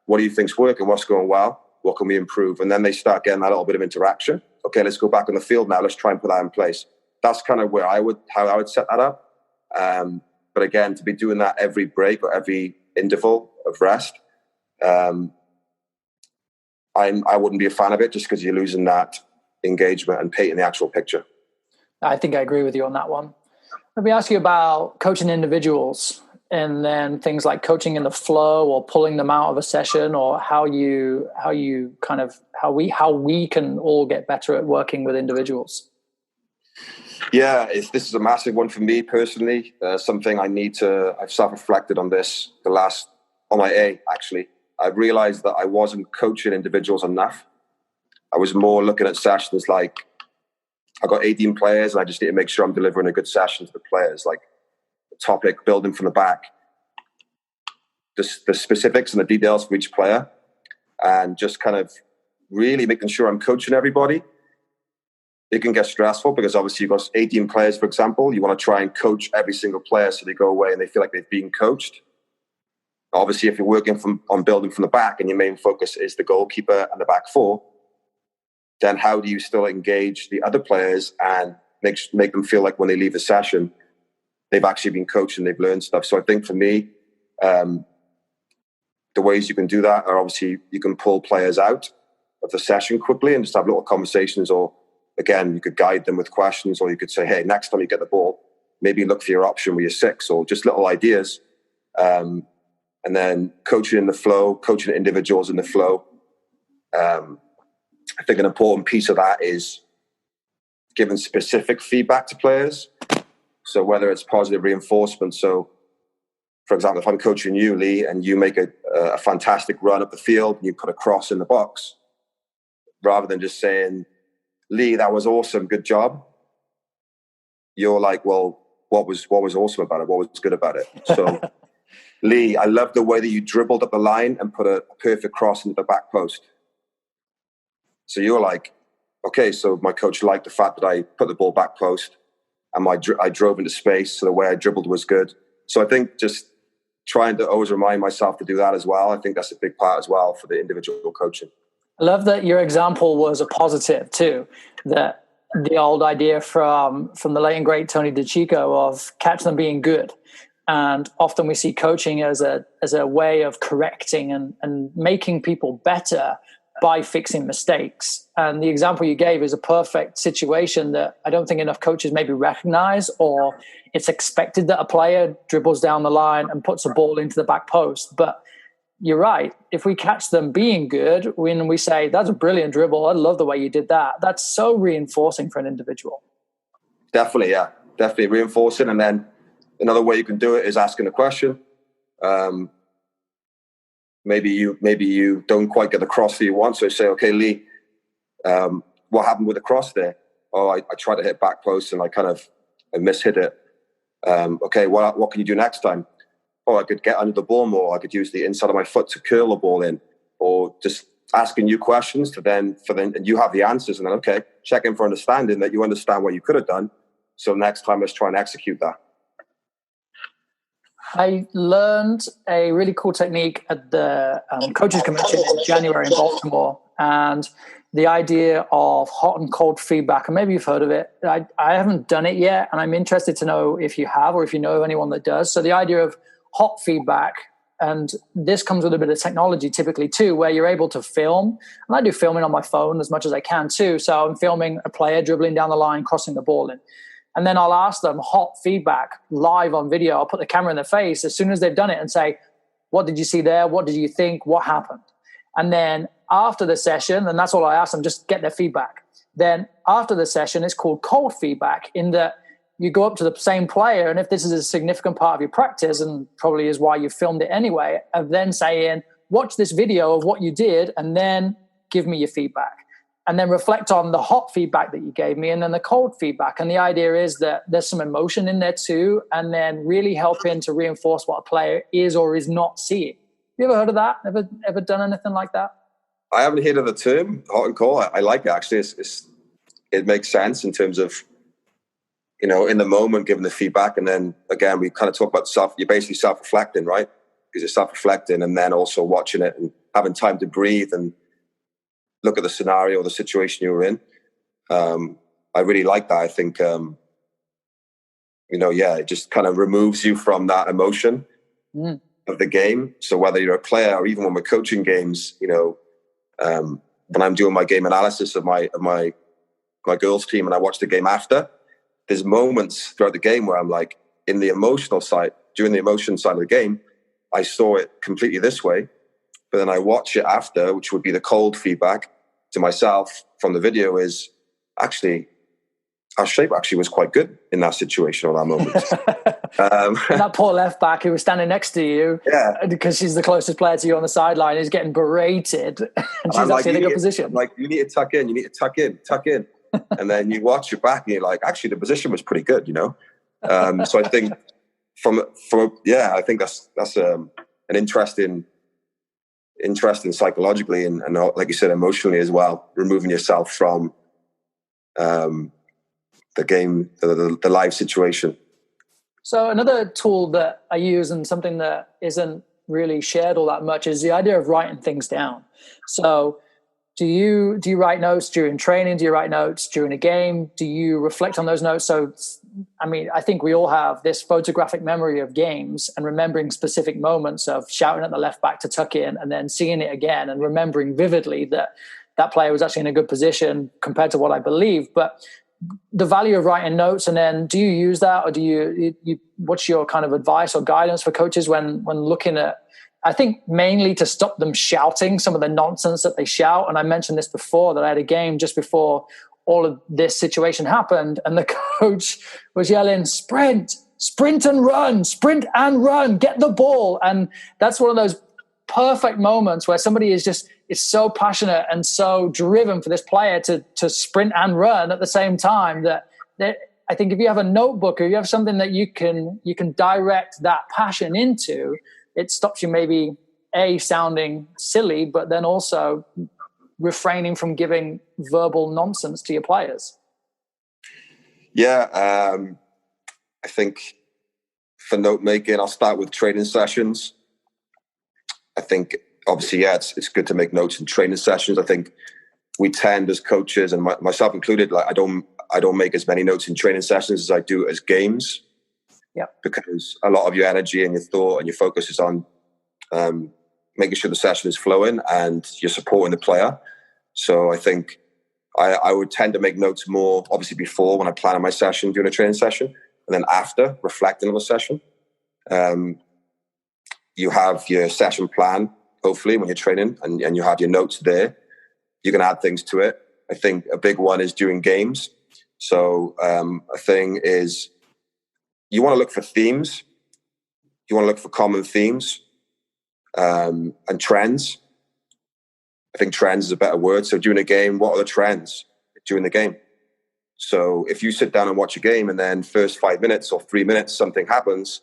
What do you think's working? What's going well? What can we improve? And then they start getting that little bit of interaction. Okay, let's go back on the field now. Let's try and put that in place. That's kind of how I would set that up. But again, to be doing that every break or every interval of rest, I wouldn't be a fan of it, just because you're losing that engagement and painting the actual picture. I think I agree with you on that one. Let me ask you about coaching individuals, and then things like coaching in the flow or pulling them out of a session, or how we can all get better at working with individuals. Yeah, this is a massive one for me personally. Something I've self-reflected on this on my A, actually. I realized that I wasn't coaching individuals enough. I was more looking at sessions like, I got 18 players and I just need to make sure I'm delivering a good session to the players. Like the topic, building from the back, the specifics and the details for each player, and just kind of really making sure I'm coaching everybody. It can get stressful because obviously you've got 18 players, for example. You want to try and coach every single player so they go away and they feel like they've been coached. Obviously, if you're working on building from the back and your main focus is the goalkeeper and the back four, then how do you still engage the other players and make them feel like when they leave the session, they've actually been coached and they've learned stuff? So I think for me, the ways you can do that are obviously you can pull players out of the session quickly and just have little conversations, or again, you could guide them with questions, or you could say, hey, next time you get the ball, maybe look for your option with your six, or just little ideas. And then coaching in the flow, coaching individuals in the flow. I think an important piece of that is giving specific feedback to players. So whether it's positive reinforcement. So, for example, if I'm coaching you, Lee, and you make a fantastic run up the field and you put a cross in the box, rather than just saying, Lee, that was awesome, good job, you're like, well, what was awesome about it? What was good about it? So, Lee, I love the way that you dribbled up the line and put a perfect cross into the back post. So you're like, okay, so my coach liked the fact that I put the ball back post and I drove into space, so the way I dribbled was good. So I think just trying to always remind myself to do that as well. I think that's a big part as well for the individual coaching. I love that your example was a positive too, that the old idea from the late and great Tony DeCicco of catch them being good. And often we see coaching as a way of correcting and making people better by fixing mistakes. And the example you gave is a perfect situation that I don't think enough coaches maybe recognize, or it's expected that a player dribbles down the line and puts a ball into the back post. But you're right. If we catch them being good, when we say, that's a brilliant dribble, I love the way you did that, that's so reinforcing for an individual. Definitely, yeah. Definitely reinforcing. And then another way you can do it is asking a question. Um, maybe you don't quite get the cross that you want. So you say, okay, Lee, what happened with the cross there? Oh, I tried to hit back post and I mishit it. Okay, what can you do next time? Oh, I could get under the ball more. I could use the inside of my foot to curl the ball in, or just asking you questions and you have the answers. And then, okay, check in for understanding that you understand what you could have done. So next time, let's try and execute that. I learned a really cool technique at the coaches convention in January in Baltimore, and the idea of hot and cold feedback. And maybe you've heard of it. I haven't done it yet, and I'm interested to know if you have or if you know of anyone that does. So the idea of hot feedback, and this comes with a bit of technology typically too, where you're able to film. And I do filming on my phone as much as I can too. So I'm filming a player dribbling down the line, crossing the ball in. And then I'll ask them hot feedback live on video. I'll put the camera in their face as soon as they've done it and say, what did you see there? What did you think? What happened? And then after the session, and that's all I ask them, just get their feedback. Then after the session, it's called cold feedback, in that you go up to the same player, and if this is a significant part of your practice, and probably is why you filmed it anyway, and then saying, watch this video of what you did, and then give me your feedback. And then reflect on the hot feedback that you gave me and then the cold feedback. And the idea is that there's some emotion in there too, and then really helping to reinforce what a player is or is not seeing. You ever heard of that? Ever done anything like that? I haven't heard of the term hot and cold. I like it, actually. It makes sense in terms of, in the moment, giving the feedback. And then again, we kind of talk about you're basically self-reflecting, right? Because you're self-reflecting and then also watching it and having time to breathe and look at the scenario or the situation you were in. I really like that. I think, it just kind of removes you from that emotion of the game. So whether you're a player or even when we're coaching games, when I'm doing my game analysis of my girls' team and I watch the game after, there's moments throughout the game where I'm like, in the emotional side, during the emotion side of the game, I saw it completely this way. But then I watch it after, which would be the cold feedback to myself from the video, is actually our shape actually was quite good in that situation or that moment. And that poor left back who was standing next to you, because she's the closest player to you on the sideline, is getting berated, and she's actually in a good position. Like, you need to tuck in. And then you watch your back and you're like, actually, the position was pretty good, So I think I think that's an interesting psychologically and like you said, emotionally as well, removing yourself from the game, the live situation. So another tool that I use, and something that isn't really shared all that much, is the idea of writing things down. So do you write notes during training? Do you write notes during a game? Do you reflect on those notes? So, I think we all have this photographic memory of games and remembering specific moments of shouting at the left back to tuck in and then seeing it again and remembering vividly that player was actually in a good position compared to what I believe. But the value of writing notes, and then do you use that, or do you what's your kind of advice or guidance for coaches when looking at, I think mainly to stop them shouting some of the nonsense that they shout. And I mentioned this before, that I had a game just before all of this situation happened, and the coach was yelling, sprint and run, get the ball. And that's one of those perfect moments where somebody is so passionate and so driven for this player to sprint and run at the same time, that I think if you have a notebook or you have something that you can direct that passion into, it stops you maybe sounding silly, but then also refraining from giving verbal nonsense to your players. Yeah, I think for note making, I'll start with training sessions. I think obviously, it's good to make notes in training sessions. I think we tend as coaches, and myself included, like I don't make as many notes in training sessions as I do as games. Yeah, because a lot of your energy and your thought and your focus is on making sure the session is flowing and you're supporting the player. So I think I would tend to make notes more, obviously, before when I plan my session, doing a training session, and then after, reflecting on the session. You have your session plan, hopefully, when you're training, and you have your notes there. You can add things to it. I think a big one is during games. So a thing is, you want to look for themes. you want to look for common themes and trends. I think trends is a better word. So during a game, what are the trends during the game? So if you sit down and watch a game and then first 5 minutes or 3 minutes, something happens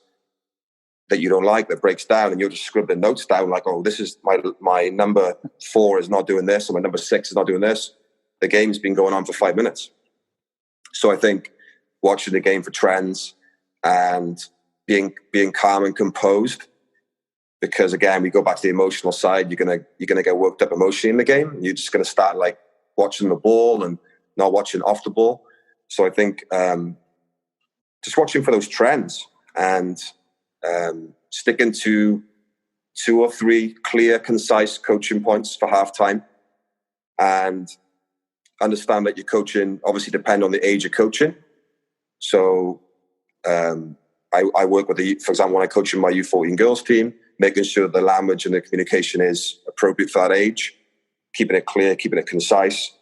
that you don't like, that breaks down, and you're just scribbling notes down like, oh, this is my number 4 is not doing this, or my number 6 is not doing this. The game's been going on for 5 minutes. So I think watching the game for trends and being calm and composed, because again, we go back to the emotional side. You're gonna get worked up emotionally in the game. You're just gonna start like watching the ball and not watching off the ball. So I think just watching for those trends and sticking to 2 or 3 clear, concise coaching points for halftime, and understand that your coaching obviously depend on the age of coaching. So I work with for example, when I coach in my U14 girls team, making sure the language and the communication is appropriate for that age, keeping it clear, keeping it concise,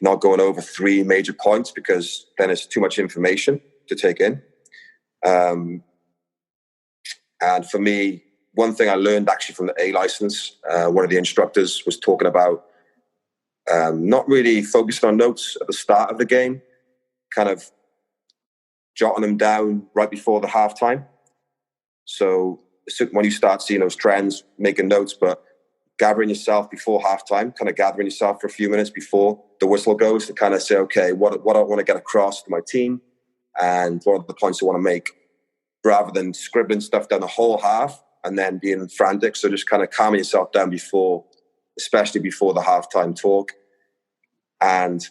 not going over 3 major points because then it's too much information to take in. And for me, one thing I learned actually from the A license, one of the instructors was talking about not really focusing on notes at the start of the game, kind of jotting them down right before the halftime. So when you start seeing those trends, making notes, but gathering yourself before halftime, kind of gathering yourself for a few minutes before the whistle goes to kind of say, okay, what I want to get across to my team and what are the points I want to make, rather than scribbling stuff down the whole half and then being frantic. So just kind of calming yourself down before, especially before the halftime talk. And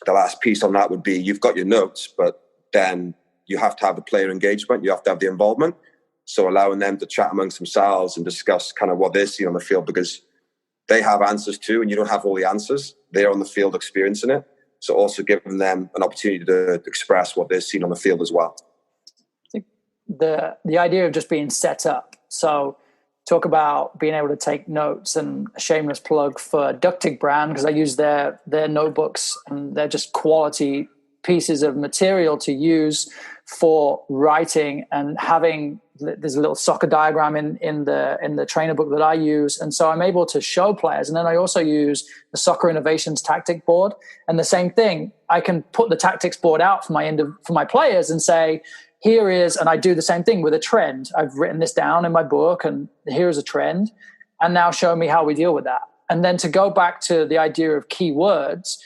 the last piece on that would be, you've got your notes, but then you have to have the player engagement. You have to have the involvement. So allowing them to chat amongst themselves and discuss kind of what they're seeing on the field, because they have answers too, and you don't have all the answers. They're on the field experiencing it. So also giving them an opportunity to express what they're seeing on the field as well. The idea of just being set up. So talk about being able to take notes, and a shameless plug for Ductic brand, because I use their notebooks, and they're just quality pieces of material to use for writing. And having, there's a little soccer diagram in the trainer book that I use, and so I'm able to show players. And then I also use the Soccer Innovations tactic board, and the same thing, I can put the tactics board out for my players and say, here is, and I do the same thing with a trend. I've written this down in my book, and here's a trend, and now show me how we deal with that. And then to go back to the idea of keywords,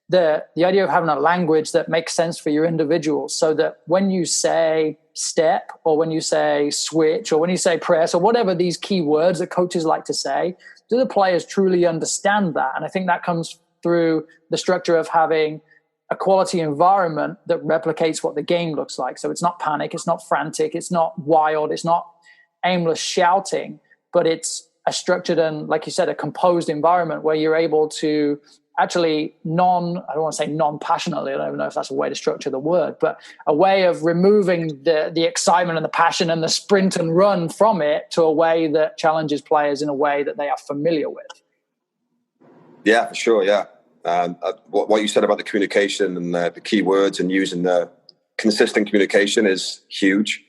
the idea of having a language that makes sense for your individuals, so that when you say step, or when you say switch, or when you say press, or whatever these key words that coaches like to say, do the players truly understand that? And I think that comes through the structure of having a quality environment that replicates what the game looks like. So it's not panic, it's not frantic, it's not wild, it's not aimless shouting, but it's a structured and, like you said, a composed environment where you're able to actually I don't want to say non-passionately, I don't even know if that's a way to structure the word, but a way of removing the excitement and the passion and the sprint and run from it to a way that challenges players in a way that they are familiar with. Yeah, for sure, yeah. What you said about the communication and the key words and using the consistent communication is huge.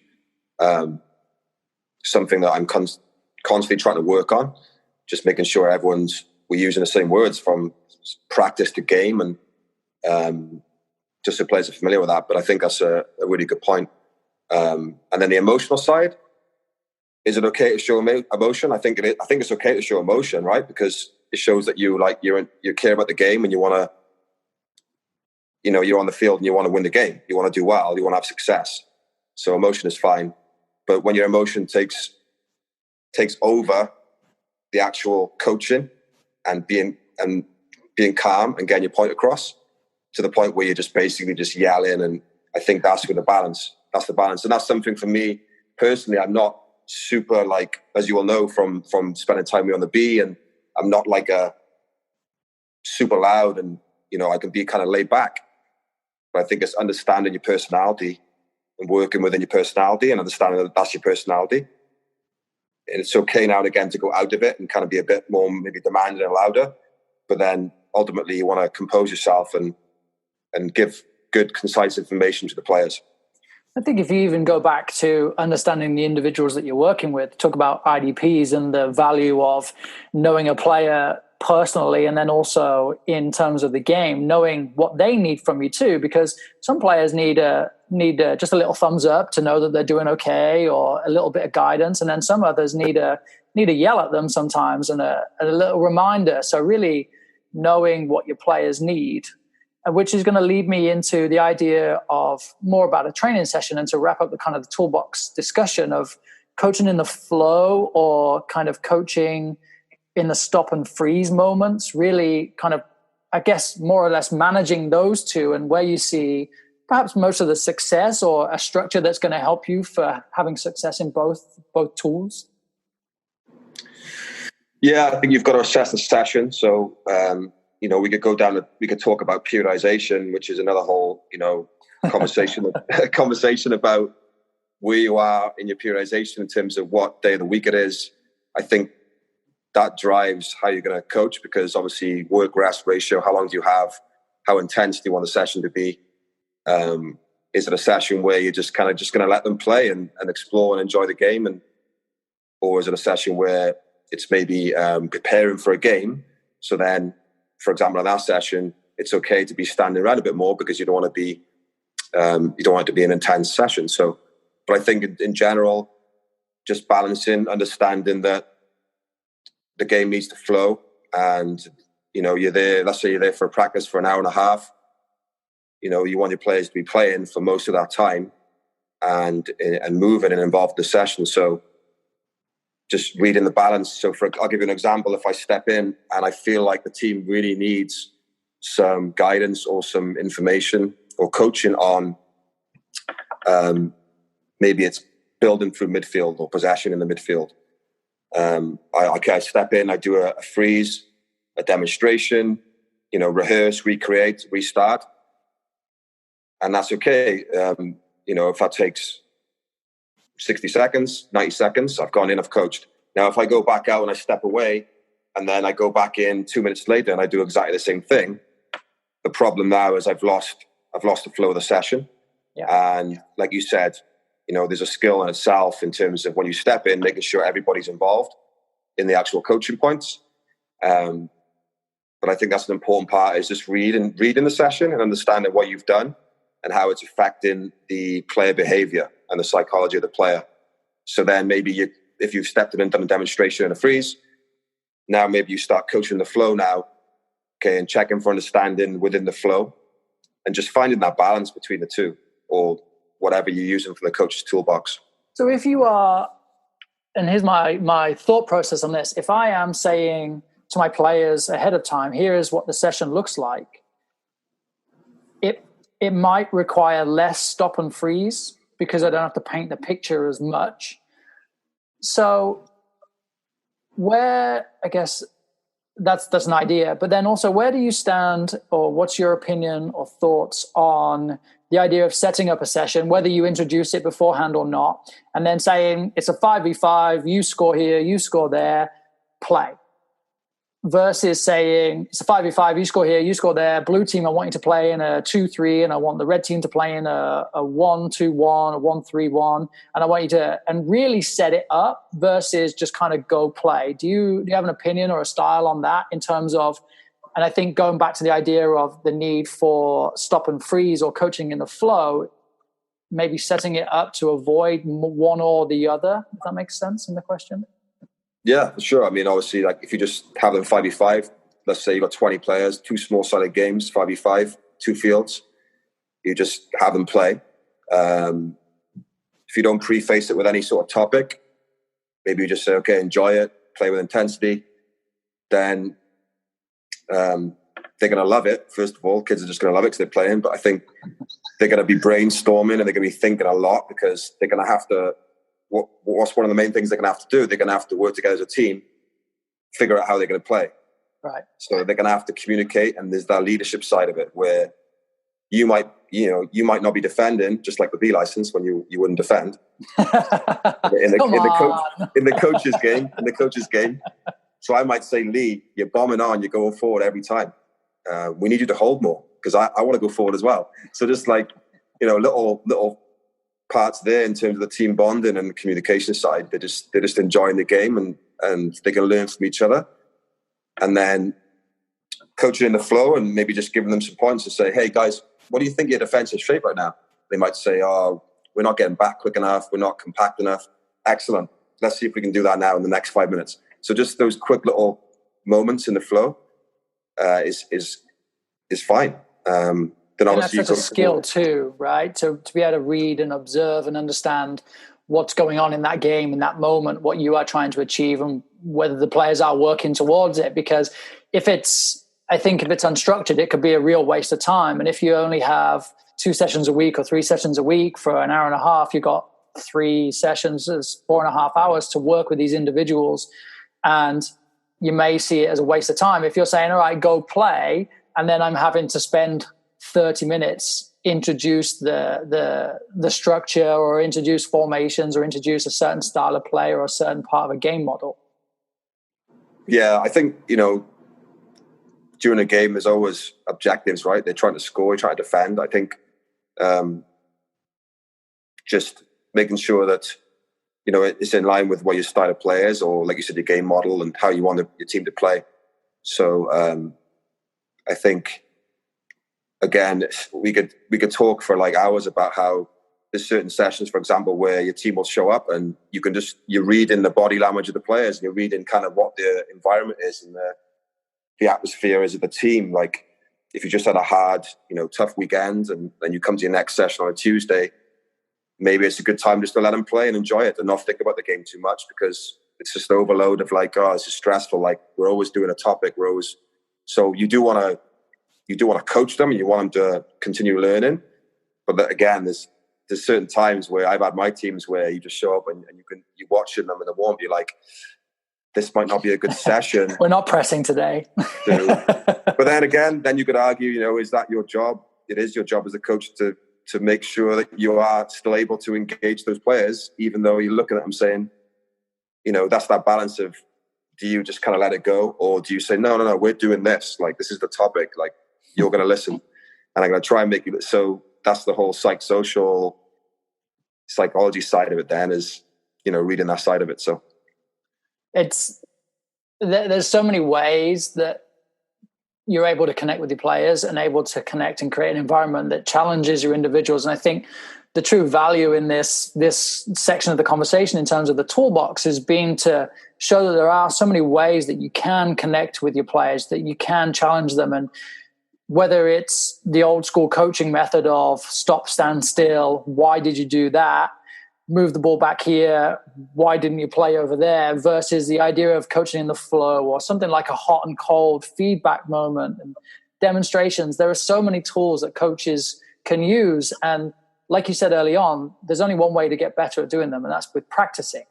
Something that I'm constantly trying to work on, just making sure we're using the same words from practice to game, and just so players are familiar with that. But I think that's a really good point. And then the emotional side, is it okay to show emotion? I think it's okay to show emotion, right? Because it shows that you care about the game, and you want to, you're on the field and you want to win the game. You want to do well. You want to have success. So emotion is fine. But when your emotion takes over the actual coaching and being calm and getting your point across to the point where you're just basically just yelling, and I think that's where the balance. That's the balance, and that's something for me personally. I'm not super, like, as you all know from spending time with me on the B, and I'm not like a super loud, and I can be kind of laid back. But I think it's understanding your personality and working within your personality and understanding that that's your personality. And it's okay now and again to go out of it and kind of be a bit more maybe demanding and louder. But then ultimately you want to compose yourself and give good, concise information to the players. I think if you even go back to understanding the individuals that you're working with, talk about IDPs and the value of knowing a player personally, and then also in terms of the game, knowing what they need from you too, because some players need just a little thumbs up to know that they're doing okay, or a little bit of guidance, and then some others need a yell at them sometimes, and a little reminder. So really knowing what your players need, which is going to lead me into the idea of more about a training session, and to wrap up the kind of the toolbox discussion of coaching in the flow, or kind of coaching in the stop and freeze moments, really kind of, I guess, more or less managing those two, and where you see perhaps most of the success, or a structure that's going to help you for having success in both tools. Yeah, I think you've got to assess the session. So, we could talk about periodization, which is another whole, conversation about where you are in your periodization in terms of what day of the week it is. I think that drives how you're going to coach, because obviously work-rest ratio, how long do you have? How intense do you want the session to be? Is it a session where you're just going to let them play and explore and enjoy the game? Or is it a session where it's maybe preparing for a game? So then, for example, in that session, it's okay to be standing around a bit more, because you don't want it to be an intense session. So, but I think in general, just balancing, understanding that the game needs to flow, and you're there. Let's say you're there for a practice for an hour and a half. You want your players to be playing for most of that time, and moving and involved in the session. So just reading the balance. So I'll give you an example. If I step in and I feel like the team really needs some guidance or some information or coaching on, maybe it's building through midfield or possession in the midfield. I step in, I do a freeze, a demonstration, rehearse, recreate, restart. And that's okay. If that takes 60 seconds, 90 seconds, I've gone in, I've coached. Now, if I go back out and I step away, and then I go back in 2 minutes later and I do exactly the same thing, the problem now is I've lost the flow of the session. Yeah. And like you said, there's a skill in itself in terms of when you step in, making sure everybody's involved in the actual coaching points. But I think that's an important part, is just reading the session and understanding what you've done and how it's affecting the player behavior and the psychology of the player. So then maybe if you've stepped in and done a demonstration and a freeze, now maybe you start coaching the flow now, okay, and checking for understanding within the flow, and just finding that balance between the two, or whatever you're using for the coach's toolbox. So if you are, and here's my thought process on this, if I am saying to my players ahead of time, here is what the session looks like, it might require less stop and freeze, because I don't have to paint the picture as much. So where, I guess that's an idea, but then also, where do you stand, or what's your opinion or thoughts on the idea of setting up a session, whether you introduce it beforehand or not, and then saying it's a 5v5, you score here, you score there, play, versus saying it's a 5v5, you score here, you score there, blue team, I want you to play in a 2-3, and I want the red team to play in a 1-2-1, a 1-3-1, and I want you to, and really set it up, versus just kind of go play. Do you have an opinion or a style on that, in terms of, and I think going back to the idea of the need for stop and freeze or coaching in the flow, maybe setting it up to avoid one or the other? Does that make sense in the question? Yeah, for sure. I mean, obviously, like if you just have them 5v5, let's say you've got 20 players, 2 small-sided games, 5v5, 2 fields, you just have them play. If you don't preface it with any sort of topic, maybe you just say, okay, enjoy it, play with intensity, then they're going to love it. First of all, kids are just going to love it because they're playing, but I think they're going to be brainstorming and they're going to be thinking a lot, because they're going to have to, what's one of the main things they're going to have to do? They're going to have to work together as a team, figure out how they're going to play. Right. So they're going to have to communicate, and there's that leadership side of it, where you might not be defending, just like the B license when you wouldn't defend in the coach's game. So I might say, Lee, you're bombing on, you're going forward every time. We need you to hold more, because I want to go forward as well. So just like, little parts there in terms of the team bonding and the communication side. They're just enjoying the game and they can learn from each other. And then coaching in the flow and maybe just giving them some points and say, hey guys, what do you think of your defensive shape right now? They might say, oh, we're not getting back quick enough. We're not compact enough. Excellent. Let's see if we can do that now in the next 5 minutes. So just those quick little moments in the flow is fine. Then obviously that's such a skill too, right? To be able to read and observe and understand what's going on in that game, in that moment, what you are trying to achieve and whether the players are working towards it. Because if it's unstructured, it could be a real waste of time. And if you only have 2 sessions a week or 3 sessions a week for an hour and a half, you've got 3 sessions as 4.5 hours to work with these individuals. And you may see it as a waste of time. If you're saying, all right, go play, and then I'm having to spend 30 minutes, introduce the structure or introduce formations or introduce a certain style of play or a certain part of a game model. Yeah, I think, during a game, there's always objectives, right? They're trying to score, trying to defend. I think just making sure that, it's in line with what your style of play is, or like you said, your game model and how you want your team to play. So I think, again, we could talk for like hours about how there's certain sessions, for example, where your team will show up and you're reading the body language of the players and you're reading kind of what the environment is and the atmosphere is of the team. Like if you just had a hard, tough weekend and then you come to your next session on a Tuesday, maybe it's a good time just to let them play and enjoy it and not think about the game too much because it's just overload of like, oh, it's just stressful. Like we're always doing a topic. So you do want to coach them and you want them to continue learning. But again, there's certain times where I've had my teams where you just show up and you're watching them in the warm, you're like, this might not be a good session. We're not pressing today. But then again, you could argue, is that your job? It is your job as a coach to make sure that you are still able to engage those players, even though you're looking at them saying, that's that balance of, do you just kind of let it go? Or do you say, no, we're doing this. Like, this is the topic. Like, you're going to listen. And I'm going to try and make you. So that's the whole psychology side of it then is, reading that side of it. So there's so many ways that you're able to connect with your players and able to connect and create an environment that challenges your individuals. And I think the true value in this section of the conversation in terms of the toolbox is being to show that there are so many ways that you can connect with your players, that you can challenge them. And whether it's the old school coaching method of stop, stand still, why did you do that? Move the ball back here, why didn't you play over there? Versus the idea of coaching in the flow or something like a hot and cold feedback moment and demonstrations. There are so many tools that coaches can use. And like you said early on, there's only one way to get better at doing them, and that's with practicing.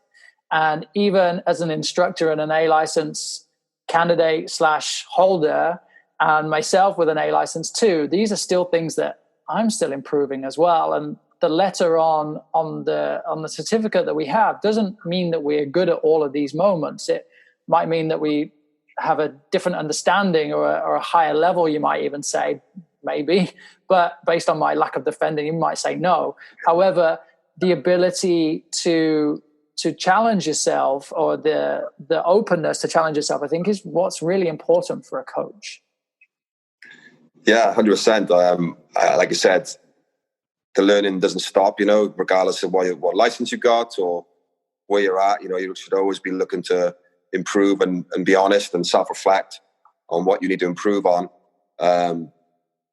And even as an instructor and an A license candidate / holder, and myself with an A license too, these are still things that I'm still improving as well. And the letter on the certificate that we have doesn't mean that we're good at all of these moments. It might mean that we have a different understanding or a higher level, you might even say, maybe. But based on my lack of defending, you might say no. However, the ability to challenge yourself or the openness to challenge yourself, I think, is what's really important for a coach. Yeah, 100%. Like I said, the learning doesn't stop, regardless of what license you got or where you're at. You should always be looking to improve and be honest and self-reflect on what you need to improve on.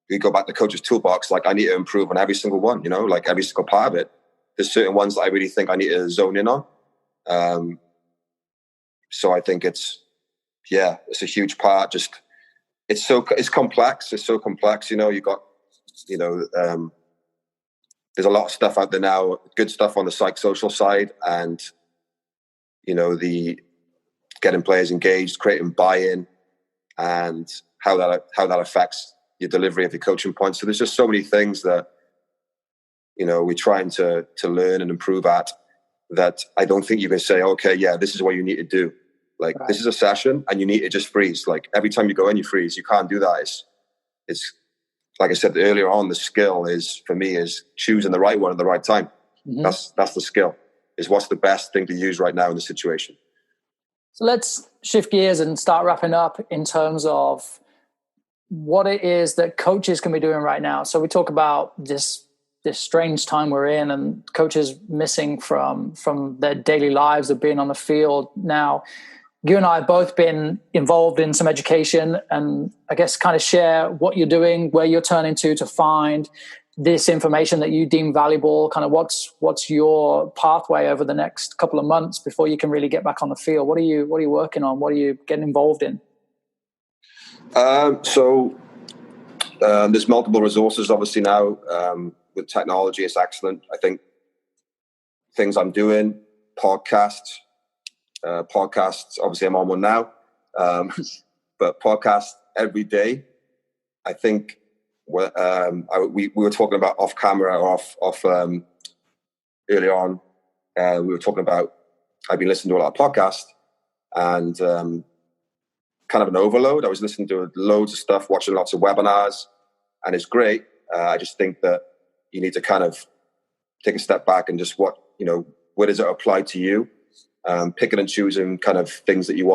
You go back to Coach's Toolbox, like I need to improve on every single one, like every single part of it. There's certain ones that I really think I need to zone in on. So I think it's a huge part. Just it's complex. It's so complex. You got, there's a lot of stuff out there now, good stuff on the psychosocial side, and the getting players engaged, creating buy-in, and how that affects your delivery of your coaching points. So there's just so many things that we're trying to learn and improve at, that I don't think you can say, okay, yeah, this is what you need to do. Like, right. This is a session and you need to just freeze. Like every time you go in, you freeze. You can't do that. It's like I said earlier on, the skill is, for me, is choosing the right one at the right time. Mm-hmm. That's the skill, is what's the best thing to use right now in the situation. So let's shift gears and start wrapping up in terms of what it is that coaches can be doing right now. So we talk about this strange time we're in, and coaches missing from their daily lives of being on the field. Now, you and I have both been involved in some education, and I guess kind of share what you're doing, where you're turning to find this information that you deem valuable. Kind of what's your pathway over the next couple of months before you can really get back on the field? What are you working on? What are you getting involved in? There's multiple resources obviously now. With technology, it's excellent. I think things I'm doing, podcasts, obviously I'm on one now, but podcasts every day. I think we were talking about off camera or off earlier on. We were talking about, I've been listening to a lot of podcasts, and kind of an overload. I was listening to loads of stuff, watching lots of webinars, and it's great. I just think that you need to kind of take a step back and just where does it apply to you? Picking and choosing kind of things that you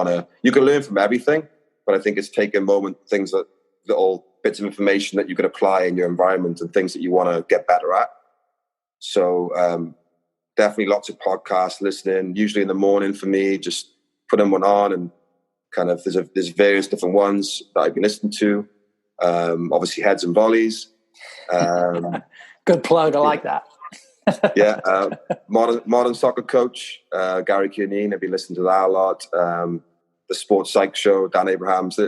can learn from everything, but I think it's taking things that little bits of information that you can apply in your environment and things that you want to get better at. So definitely lots of podcasts listening, usually in the morning for me, just putting one on, and kind of there's various different ones that I've been listening to. Obviously Heads and Volleys. Good plug. I like that. Yeah. Modern Soccer Coach, Gary Cunine. I've been listening to that a lot. The Sports Psych Show, Dan Abraham's.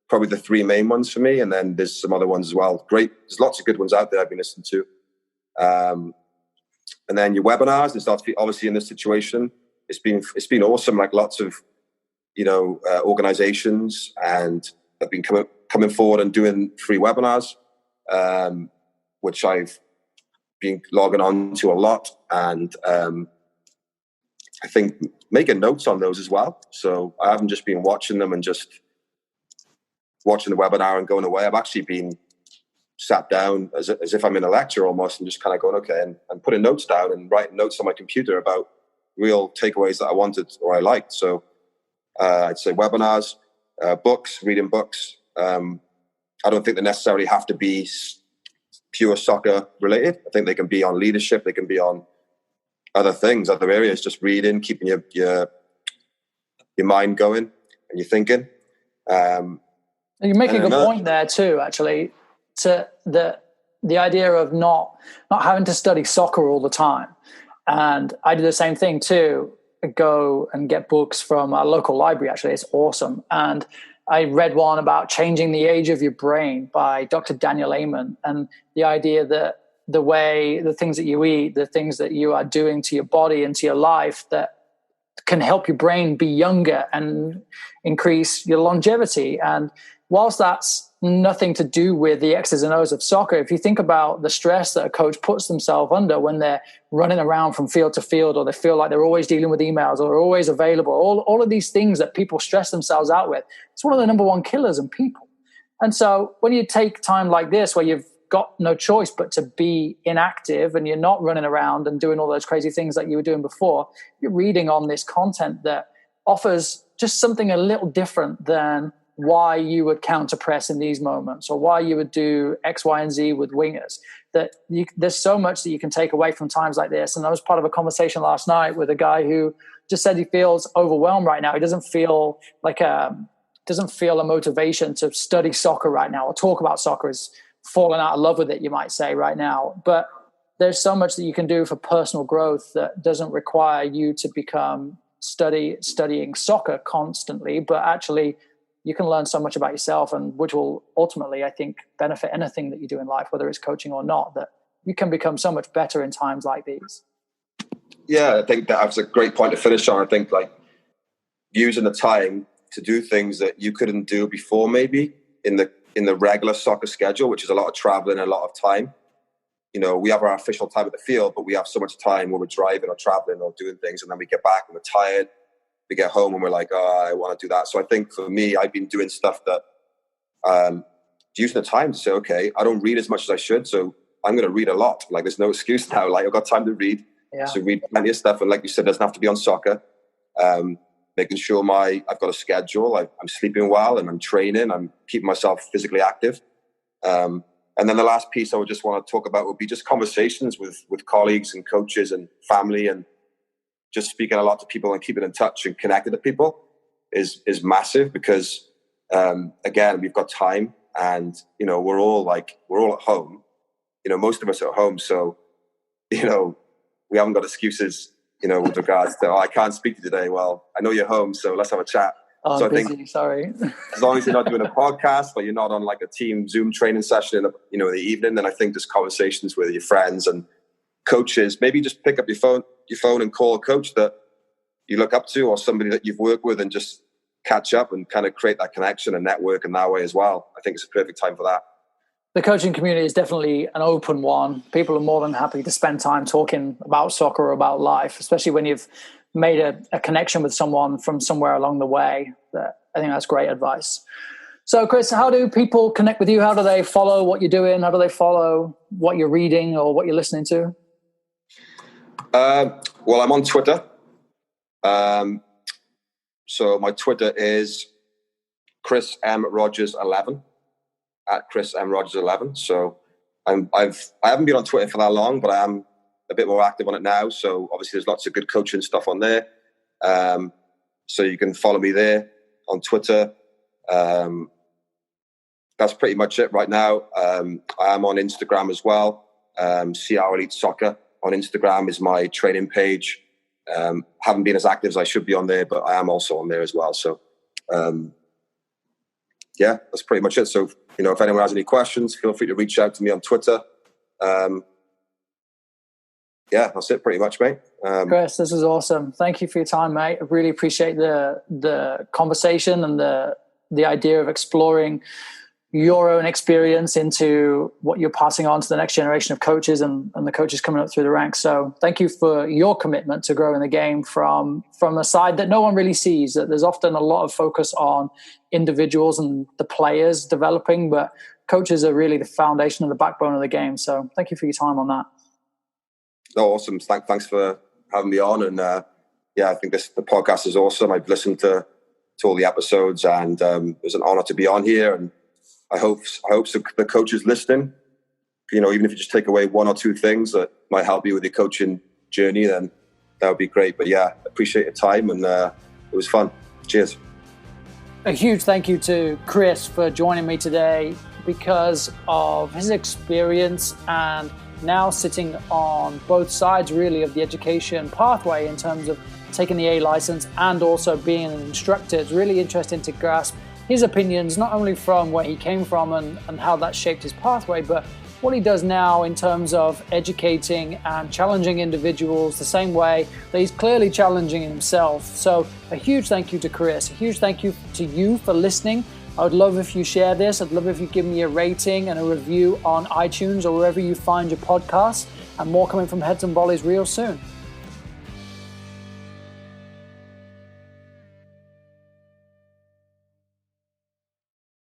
Probably the three main ones for me. And then there's some other ones as well. Great. There's lots of good ones out there I've been listening to. And then your webinars, there's obviously in this situation, it's been awesome. Like lots of, organizations and have been coming forward and doing free webinars, which I've been logging on to a lot, and I think making notes on those as well. So I haven't just been watching them and just watching the webinar and going away. I've actually been sat down as if I'm in a lecture almost, and just kind of going, okay, and putting notes down and writing notes on my computer about real takeaways that I wanted or I liked. So I'd say webinars, books, reading books. I don't think they necessarily have to be pure soccer related. I think they can be on leadership. They can be on other things, other areas. Just reading, keeping your mind going and your thinking. You make a good point there too, actually, to the idea of not having to study soccer all the time. And I do the same thing too. I go and get books from a local library. Actually, it's awesome. And I read one about changing the age of your brain by Dr. Daniel Amen, and the idea that the things that you eat, the things that you are doing to your body and to your life that can help your brain be younger and increase your longevity. And whilst that's nothing to do with the X's and O's of soccer, if you think about the stress that a coach puts themselves under when they're running around from field to field, or they feel like they're always dealing with emails or always available, all of these things that people stress themselves out with, it's one of the number one killers in people. And so when you take time like this, where you've got no choice but to be inactive and you're not running around and doing all those crazy things that you were doing before, you're reading on this content that offers just something a little different than why you would counter press in these moments, or why you would do X, Y, and Z with wingers. There's so much that you can take away from times like this. And I was part of a conversation last night with a guy who just said he feels overwhelmed right now. He doesn't feel a motivation to study soccer right now, or talk about soccer. Is fallen out of love with it, you might say, right now. But there's so much that you can do for personal growth that doesn't require you to become studying soccer constantly, but actually you can learn so much about yourself, and which will ultimately, I think, benefit anything that you do in life, whether it's coaching or not, that you can become so much better in times like these. Yeah, I think that's a great point to finish on. I think like using the time to do things that you couldn't do before, maybe in the regular soccer schedule, which is a lot of traveling and a lot of time. We have our official time at the field, but we have so much time when we're driving or traveling or doing things, and then we get back and we're tired. We get home and we're like, oh, I want to do that. So I think for me, I've been doing stuff that using the time to say, okay, I don't read as much as I should. So I'm going to read a lot. Like, there's no excuse now. Like, I've got time to read. Yeah. So read plenty of stuff. And like you said, it doesn't have to be on soccer. Making sure I've got a schedule. I'm sleeping well and I'm training. I'm keeping myself physically active. And then the last piece I would just want to talk about would be just conversations with colleagues and coaches and family, and just speaking a lot to people and keeping in touch and connected to people is massive, because again, we've got time, and we're all at home. Most of us are at home, so we haven't got excuses with regards to, I can't speak to you today. Well, I know you're home, so let's have a chat. So I'm busy, sorry. As long as you're not doing a podcast, but you're not on like a team Zoom training session in the evening, then I think just conversations with your friends and coaches. Maybe just pick up your phone and call a coach that you look up to, or somebody that you've worked with, and just catch up and kind of create that connection and network in that way as well. I think it's a perfect time for that. The coaching community is definitely an open one. People are more than happy to spend time talking about soccer or about life, especially when you've made a connection with someone from somewhere along the way. I think that's great advice. So, Chris, how do people connect with you? How do they follow what you're doing? How do they follow what you're reading or what you're listening to? Well, I'm on Twitter. So my Twitter is Chris M. Rogers 11, at Chris M. Rogers 11. So I haven't been on Twitter for that long, but I am a bit more active on it now. So obviously there's lots of good coaching stuff on there. So you can follow me there on Twitter. That's pretty much it right now. I am on Instagram as well. CR Elite Soccer on Instagram is my training page. Haven't been as active as I should be on there, but I am also on there as well. So, yeah, that's pretty much it. So, if anyone has any questions, feel free to reach out to me on Twitter. Yeah, that's it pretty much, mate. Chris, this is awesome. Thank you for your time, mate. I really appreciate the conversation and the idea of exploring your own experience into what you're passing on to the next generation of coaches and the coaches coming up through the ranks. So thank you for your commitment to growing the game from a side that no one really sees. That there's often a lot of focus on individuals and the players developing, but coaches are really the foundation and the backbone of the game. So thank you for your time on that. Oh, awesome. Thanks for having me on. And I think the podcast is awesome. I've listened to all the episodes, and it was an honor to be on here. And I hope the coaches listening, even if you just take away one or two things that might help you with your coaching journey, then that would be great. But yeah, appreciate your time, and it was fun. Cheers. A huge thank you to Chris for joining me today, because of his experience and now sitting on both sides really of the education pathway in terms of taking the A license and also being an instructor. It's really interesting to grasp his opinions, not only from where he came from and how that shaped his pathway, but what he does now in terms of educating and challenging individuals the same way that he's clearly challenging himself. So a huge thank you to Chris. A huge thank you to you for listening. I would love if you share this. I'd love if you give me a rating and a review on iTunes or wherever you find your podcasts, and more coming from Heads and Volleys real soon.